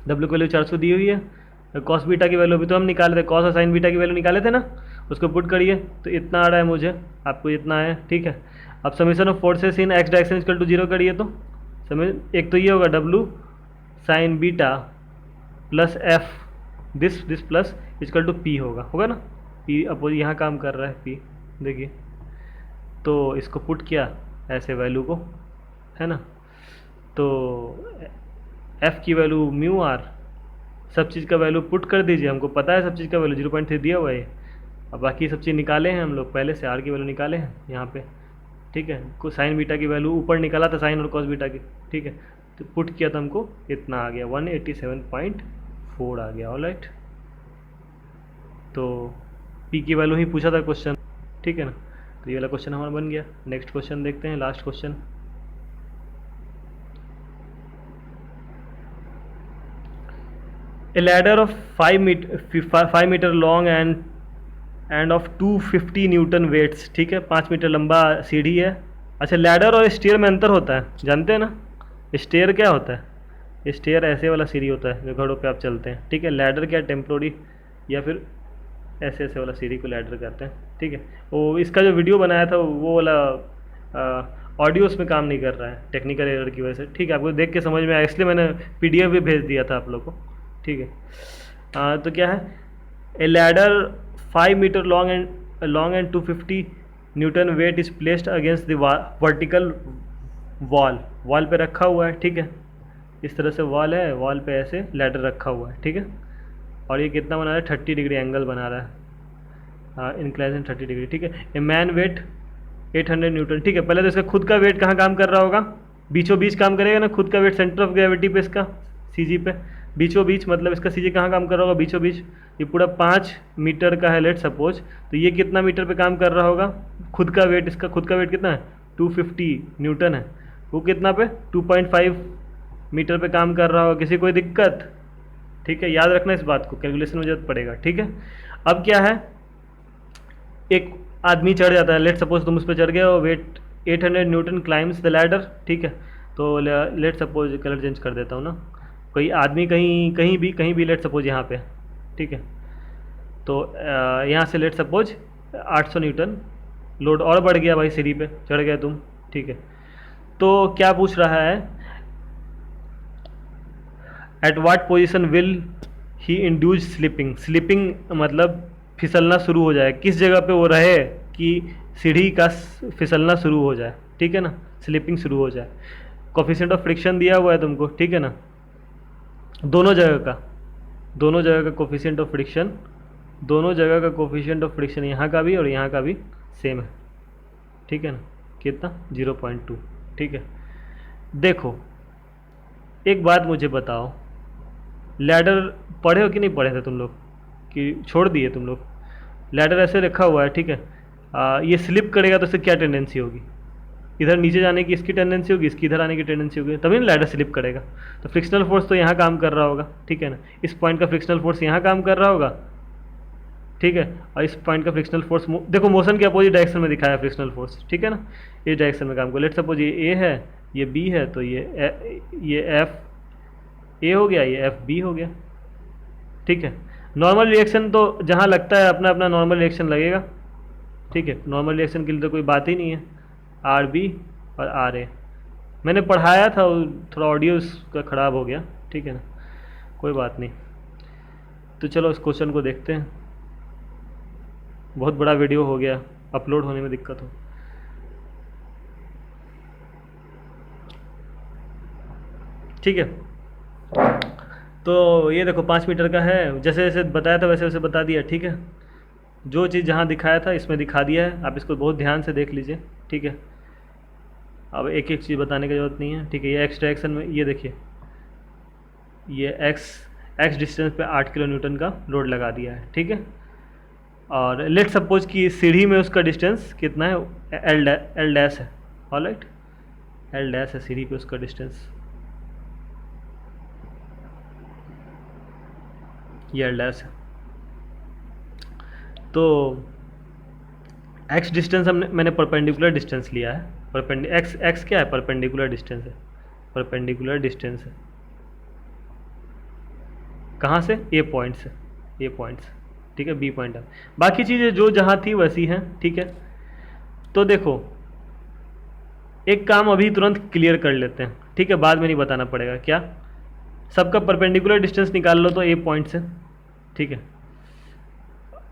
डब्ल्यू की वैल्यू 400 दी हुई है, कॉस बीटा की वैल्यू भी तो हम निकाले थे, कॉस और साइन बीटा की वैल्यू निकाले थे ना, उसको पुट करिए तो इतना आ रहा है मुझे, आपको इतना है, ठीक है। अब summation of forces in x direction equal to 0 करिए, तो एक तो ये होगा W sine beta plus F this plus equal to P होगा ना, पी अपोज यहाँ काम कर रहा है पी, देखिए। तो इसको पुट किया ऐसे वैल्यू को, है ना। तो एफ़ की वैल्यू म्यू आर, सब चीज़ का वैल्यू पुट कर दीजिए, हमको पता है सब चीज़ का वैल्यू 0.3 दिया हुआ है। अब बाकी सब चीज़ निकाले हैं हम लोग पहले से, आर की वैल्यू निकाले हैं यहाँ पे, ठीक है। कुछ साइन बीटा की वैल्यू ऊपर निकाला था, साइन और कॉस बीटा की, ठीक है। तो पुट किया तो हमको इतना आ गया, 187.4 आ गया, ऑलराइट। तो पी की वैल्यू ही पूछा था क्वेश्चन, ठीक है ना। तो ये वाला क्वेश्चन हमारा बन गया। नेक्स्ट क्वेश्चन देखते हैं, last question. A ladder of 5 meter long and of 250 newton weights, ठीक है। 5 मीटर लंबा सीढ़ी है। अच्छा, लैडर और स्टेयर में अंतर होता है, जानते हैं ना। स्टेयर क्या होता है, स्टेयर ऐसे वाला सीढ़ी होता है जो घरों पे आप चलते हैं, ठीक है। लैडर क्या, टेम्प्रोरी या फिर ऐसे वाला सीढ़ी को लैडर कहते हैं, ठीक है। वो इसका जो वीडियो बनाया था वो वाला ऑडियो उसमें काम नहीं कर रहा है टेक्निकल एरर की वजह से, ठीक है। आपको देख के समझ में आया, इसलिए मैंने PDF भी भेज दिया था आप लोग को, ठीक है। तो क्या है, a ladder 5 meter long and 250 newton weight is placed against the vertical wall पे रखा हुआ है, ठीक है। इस तरह से वॉल है, वॉल पे ऐसे लैडर रखा हुआ है, ठीक है। और ये कितना बना रहा है, 30 डिग्री एंगल बना रहा है, इंक्लाइनेशन 30 डिग्री, ठीक है। ए मैन वेट 800 न्यूटन, ठीक है। पहले तो इसका खुद का वेट कहाँ काम कर रहा होगा, बीचों बीच काम करेगा ना, खुद का वेट सेंटर ऑफ ग्रेविटी पे इसका सी पे, बीचों बीच मतलब इसका सी कहाँ काम कर रहा होगा, बीचों बीच। ये पूरा 5 मीटर का है लेट सपोज, तो ये कितना मीटर पे काम कर रहा होगा, खुद का वेट, इसका खुद का वेट कितना है 250 न्यूटन है, वो कितना पे 2.5 मीटर पे काम कर रहा होगा। किसी कोई दिक्कत, ठीक है, याद रखना इस बात को, कैलकुलेशन में जरूरत पड़ेगा, ठीक है। अब क्या है, एक आदमी चढ़ जाता है, लेट सपोज तुम उस पर चढ़ गए और weight 800 newton climbs the ladder, ठीक है। तो लेट सपोज कलर चेंज कर देता हूँ ना, कोई आदमी कहीं भी लेट सपोज यहाँ पे, ठीक है। तो यहाँ से लेट सपोज 800 न्यूटन लोड और बढ़ गया भाई, सीढ़ी पे चढ़ गया तुम, ठीक है। तो क्या पूछ रहा है, at what position will he induce slipping, slipping मतलब फिसलना शुरू हो जाए, किस जगह पे वो रहे कि सीढ़ी का फिसलना शुरू हो जाए, ठीक है ना, स्लिपिंग शुरू हो जाए। कोफिशिएंट ऑफ फ्रिक्शन दिया हुआ है तुमको, ठीक है ना, दोनों जगह का कोफिशिएंट ऑफ फ्रिक्शन, दोनों जगह का कोफिशिएंट ऑफ फ्रिक्शन, यहाँ का भी और यहाँ का भी सेम है, ठीक है ना, कितना 0.2, ठीक है। देखो एक बात मुझे बताओ, लैडर पढ़े हो कि नहीं पढ़े थे तुम लोग, कि छोड़ दिए तुम लोग। लैडर ऐसे रखा हुआ है, ठीक है। ये स्लिप करेगा तो इससे क्या टेंडेंसी होगी, इधर नीचे जाने की इसकी टेंडेंसी होगी, इसकी इधर आने की टेंडेंसी होगी, तभी ना लैडर स्लिप करेगा। तो फ्रिक्शनल फोर्स तो यहाँ काम कर रहा होगा, ठीक है ना, इस पॉइंट का फ्रिक्शनल फोर्स यहाँ काम कर रहा होगा, ठीक है। और इस पॉइंट का फ्रिक्शनल फोर्स, देखो मोशन के अपोजिट डायरेक्शन में दिखाया फ्रिक्शनल फोर्स, ठीक है ना, इस डायरेक्शन में काम कर। लेट सपोज ये ए है, ये बी है, तो ये एफ ए हो गया, ये एफ बी हो गया, ठीक है। नॉर्मल रिएक्शन तो जहाँ लगता है अपना अपना नॉर्मल रिएक्शन लगेगा, ठीक है। नॉर्मल रिएक्शन के लिए तो कोई बात ही नहीं है, आर बी और आर ए मैंने पढ़ाया था, थोड़ा ऑडियो उसका ख़राब हो गया, ठीक है ना, कोई बात नहीं। तो चलो इस क्वेश्चन को देखते हैं, बहुत बड़ा वीडियो हो गया, अपलोड होने में दिक्कत हो। ठीक है, तो ये देखो 5 मीटर का है, जैसे जैसे बताया था वैसे वैसे बता दिया, ठीक है। जो चीज़ जहाँ दिखाया था इसमें दिखा दिया है, आप इसको बहुत ध्यान से देख लीजिए, ठीक है। अब एक एक चीज़ बताने की ज़रूरत नहीं है, ठीक है। ये एक्स डायरेक्शन में, ये देखिए, ये एक्स डिस्टेंस पे 8 किलो न्यूटन का लोड लगा दिया है, ठीक है। और लेट सपोज कि सीढ़ी में उसका डिस्टेंस कितना है, एल डैश है, ऑलराइट, एल डैश है सीढ़ी पे उसका डिस्टेंस, ये एल डैश है। तो एक्स डिस्टेंस मैंने परपेंडिकुलर डिस्टेंस लिया है, एक्स क्या है, परपेंडिकुलर डिस्टेंस है, परपेंडिकुलर डिस्टेंस है, कहाँ से, ए पॉइंट से, ए पॉइंट से, ठीक है, बी पॉइंट है। बाकी चीज़ें जो जहाँ थी वैसी हैं, ठीक है। तो देखो एक काम अभी तुरंत क्लियर कर लेते हैं, ठीक है, बाद में नहीं बताना पड़ेगा। क्या, सबका परपेंडिकुलर डिस्टेंस निकाल लो तो ए पॉइंट से, ठीक है।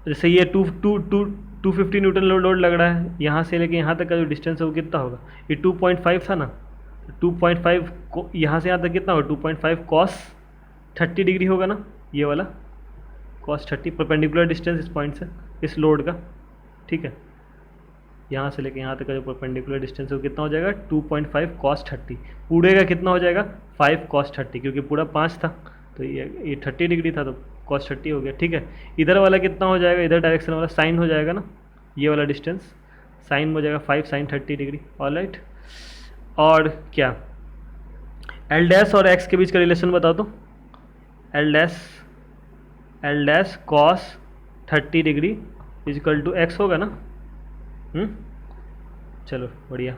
जैसे ये 250 न्यूटन लोड लग रहा है, यहाँ से लेके यहाँ तक का जो डिस्टेंस है वो कितना होगा, ये 2.5 था ना, 2.5 को यहाँ से यहाँ तक कितना होगा, 2.5 कॉस 30 डिग्री होगा ना, ये वाला कॉस 30 परपेंडिकुलर डिस्टेंस इस पॉइंट से, इस लोड का, ठीक है। यहाँ से लेके यहाँ तक का जो परपेंडिकुलर डिस्टेंस है वो कितना हो जाएगा, 2.5 कॉस 30, पूरे का कितना हो जाएगा 5 कॉस 30, क्योंकि पूरा 5 था तो ये 30 डिग्री था तो कॉस 30 हो गया, ठीक है। इधर वाला कितना हो जाएगा, इधर डायरेक्शन वाला साइन हो जाएगा ना, ये वाला डिस्टेंस साइन हो जाएगा 5 साइन 30 डिग्री, ऑलराइट। और क्या, एल डैश और एक्स के बीच का रिलेशन बताओ तो, L dash cos 30 degree equal to x होगा ना, चलो बढ़िया।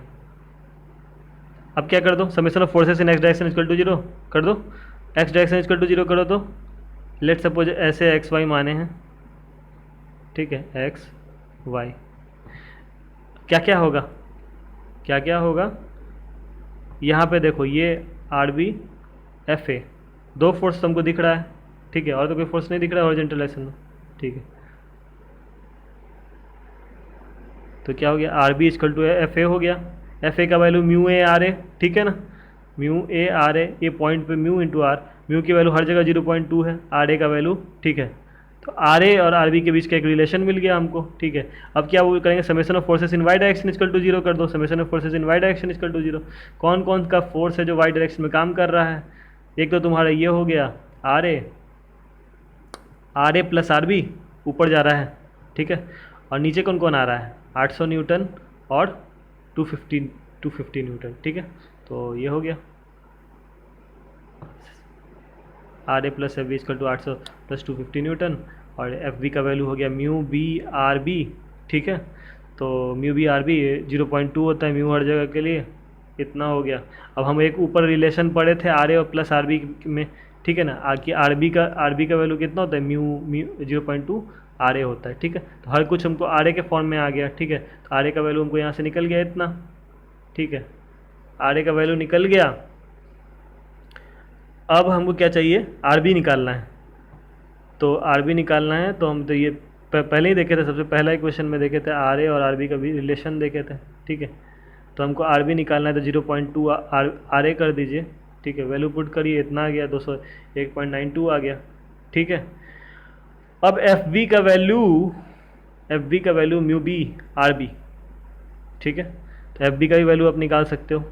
अब क्या कर दो, summation of forces in x direction equal to 0 कर दो, एक्स डायरेक्शन इक्वल टू 0 करो तो लेट सपोज ऐसे एक्स वाई माने हैं, ठीक है, एक्स वाई, क्या क्या होगा, क्या क्या होगा, यहाँ पे देखो ये आर बी एफ ए, दो फोर्स तुमको दिख रहा है, ठीक है, और तो कोई फोर्स नहीं दिख रहा है हॉरिजॉन्टल डायरेक्शन में, ठीक है। तो क्या हो गया, R B equal to F A हो गया, एफ ए का value mu A R A, ठीक है ना। Mu A R A point पे म्यू इंटू आर, म्यू की वैल्यू हर जगह 0.2 है, आर ए का वैल्यू, ठीक है। तो आर ए और आर बी के बीच का एक रिलेशन मिल गया हमको, ठीक है। अब क्या वो करेंगे, summation of forces in Y direction equal to 0 कर दो, summation of forces in Y direction equal to 0। कौन कौन का फोर्स है जो वाई डायरेक्शन में काम कर रहा है, एक तो तुम्हारा ये हो गया R A plus R B ऊपर जा रहा है, ठीक है। और नीचे कौन कौन आ रहा है, 800 न्यूटन और 250 न्यूटन, ठीक है। तो ये हो गया R A plus F B equal to 800 प्लस 250 न्यूटन, और एफ बी का वैल्यू हो गया म्यू बी आर बी, ठीक है। तो म्यू बी आर बी 0.2 होता है म्यू हर जगह के लिए, इतना हो गया। अब हम एक ऊपर रिलेशन पढ़े थे आर ए और प्लस आर बी में, ठीक है ना, कि आर बी का वैल्यू कितना होता है, म्यू 0.2 आर ए होता है, ठीक है। तो हर कुछ हमको आर ए के फॉर्म में आ गया, ठीक है। तो आर ए का वैल्यू हमको यहाँ से निकल गया इतना, ठीक है। आर ए का वैल्यू निकल गया। अब हमको क्या चाहिए, आर बी निकालना है। तो आर बी निकालना है तो हम तो ये पहले ही देखे थे, सबसे पहला इक्वेशन में देखे थे आर ए और आर बी का भी रिलेशन देखे थे, ठीक है। तो हमको आर बी निकालना है तो 0.2 आर ए कर दीजिए, ठीक है। वैल्यू पुट करिए, इतना आ गया 201.92 आ गया, ठीक है। अब एफ बी का value mu B R B, ठीक है। तो एफ बी का भी वैल्यू आप निकाल सकते हो,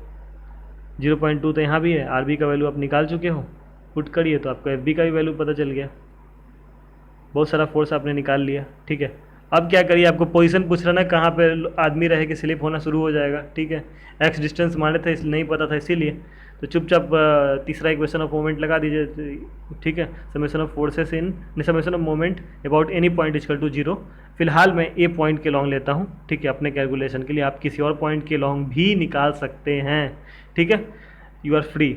0.2 तो यहाँ भी है, आर बी का वैल्यू आप निकाल चुके हो, पुट करिए तो आपको एफ बी का भी वैल्यू पता चल गया। बहुत सारा फोर्स आपने निकाल लिया, ठीक है। अब क्या करिए, आपको पोजीशन पूछ रहा ना कहाँ पे आदमी रहे कि स्लिप होना शुरू हो जाएगा, ठीक है। एक्स डिस्टेंस माने थे, इसलिए नहीं पता था इसीलिए, तो चुपचाप तीसरा इक्वेशन ऑफ मोमेंट लगा दीजिए, ठीक है। Summation of forces in summation of moment about any point equal to 0। फिलहाल मैं ए पॉइंट के लॉन्ग लेता हूँ, ठीक है, अपने कैलकुलेशन के लिए। आप किसी और पॉइंट के लॉन्ग भी निकाल सकते हैं, ठीक है, यू आर फ्री।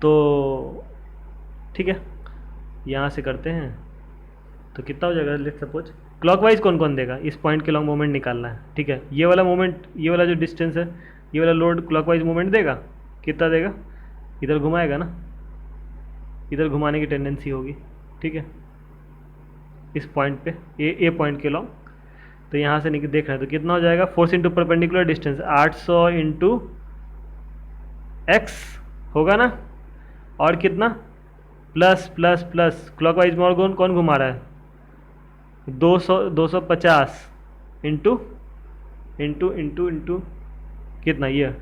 तो ठीक है, यहाँ से करते हैं तो कितना हो जाएगा, लेट्स सपोज क्लॉकवाइज कौन कौन देगा, इस पॉइंट के लॉन्ग मोमेंट निकालना है, ठीक है। ये वाला मोमेंट, ये वाला जो डिस्टेंस है, ये वाला लोड क्लॉकवाइज मोमेंट देगा, कितना देगा, इधर घुमाएगा ना, इधर घुमाने की टेंडेंसी होगी, ठीक है, इस पॉइंट पे ए पॉइंट के लॉन्ग। तो यहाँ से देख रहे हैं तो कितना हो जाएगा, force into perpendicular distance 800 into x होगा ना, और कितना प्लस प्लस प्लस क्लॉकवाइज में और कौन घुमा रहा है, 250 इंटू इंटू इंटू इंटू कितना, ये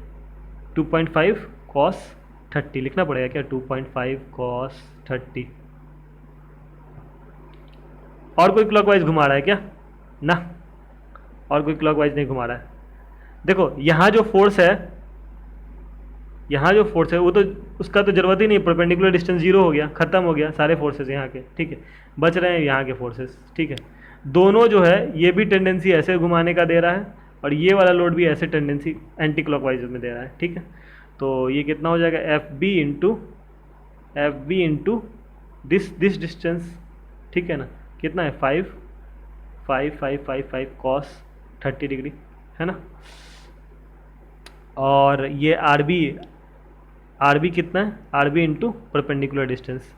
2.5 कॉस 30 लिखना पड़ेगा क्या, 2.5 कॉस 30। और कोई क्लॉकवाइज घुमा रहा है क्या, ना, और कोई क्लॉकवाइज नहीं घुमा रहा है। देखो यहाँ जो फोर्स है वो तो उसका तो जरूरत ही नहीं, परपेंडिकुलर डिस्टेंस 0 हो गया, खत्म हो गया सारे फोर्सेस यहाँ के, ठीक है। बच रहे हैं यहाँ के फोर्सेस, ठीक है। दोनों जो है ये भी टेंडेंसी ऐसे घुमाने का दे रहा है, और ये वाला लोड भी ऐसे टेंडेंसी एंटी क्लॉकवाइज में दे रहा है, ठीक है। तो ये कितना हो जाएगा, F B into this distance, ठीक है ना, कितना है 5 कॉस 30 डिग्री, है ना। और ये आर बी कितना है, R B into perpendicular distance,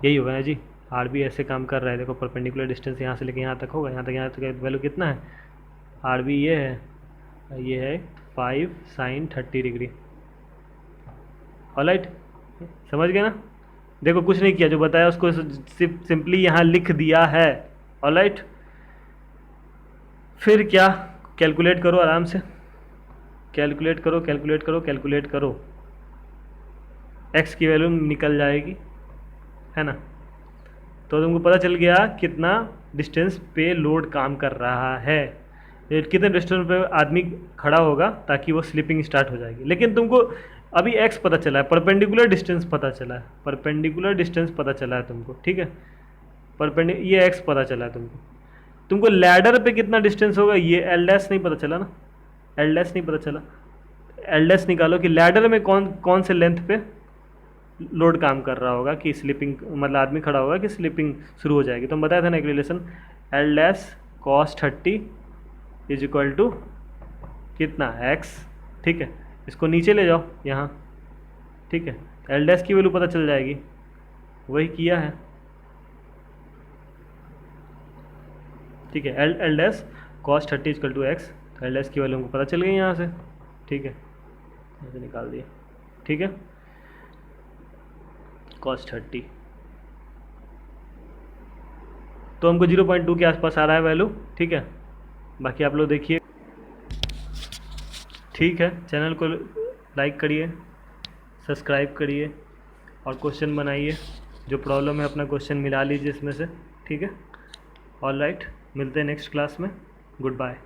यही होगा ना जी। आर बी ऐसे काम कर रहा है, देखो परपेंडिकुलर डिस्टेंस यहाँ से लेके यहाँ तक होगा, यहाँ तक वैल्यू कितना है, आर बी ये है 5 sin 30 डिग्री, ऑलराइट, समझ गए ना। देखो कुछ नहीं किया, जो बताया उसको सिंपली यहाँ लिख दिया है, ऑलराइट। फिर क्या, कैलकुलेट करो आराम से, कैलकुलेट करो, एक्स की वैल्यू निकल जाएगी, है ना। तो तुमको पता चल गया कितना डिस्टेंस पे लोड काम कर रहा है, कितने डिस्टेंस पे आदमी खड़ा होगा ताकि वो स्लिपिंग स्टार्ट हो जाएगी। लेकिन तुमको अभी एक्स पता चला है, परपेंडिकुलर डिस्टेंस पता चला है तुमको, ठीक है। ये एक्स पता चला है तुमको लैडर पे कितना डिस्टेंस होगा, ये एल डैश नहीं पता चला ना, एल डैश निकालो कि लैडर में कौन से लेंथ पे लोड काम कर रहा होगा कि स्लिपिंग, मतलब आदमी खड़ा होगा कि स्लिपिंग शुरू हो जाएगी। तो हम बताया था ना एक relation, L dash cos 30 is equal to कितना, एक्स, ठीक है। इसको नीचे ले जाओ यहाँ, ठीक है, एल डैश की वैल्यू पता चल जाएगी, वही किया है, ठीक है। L dash cos 30 is equal to x, तो एल डैश की वैल्यू हमको पता चल गई यहाँ से, ठीक है। ऐसे निकाल दिया, ठीक है। cos 30 तो हमको 0.2 के आसपास आ रहा है वैल्यू, ठीक है। बाकी आप लोग देखिए, ठीक है। चैनल को लाइक करिए, सब्सक्राइब करिए और क्वेश्चन बनाइए। जो प्रॉब्लम है अपना क्वेश्चन मिला लीजिए इसमें से, ठीक है। ऑल राइट, मिलते हैं नेक्स्ट क्लास में। Good bye.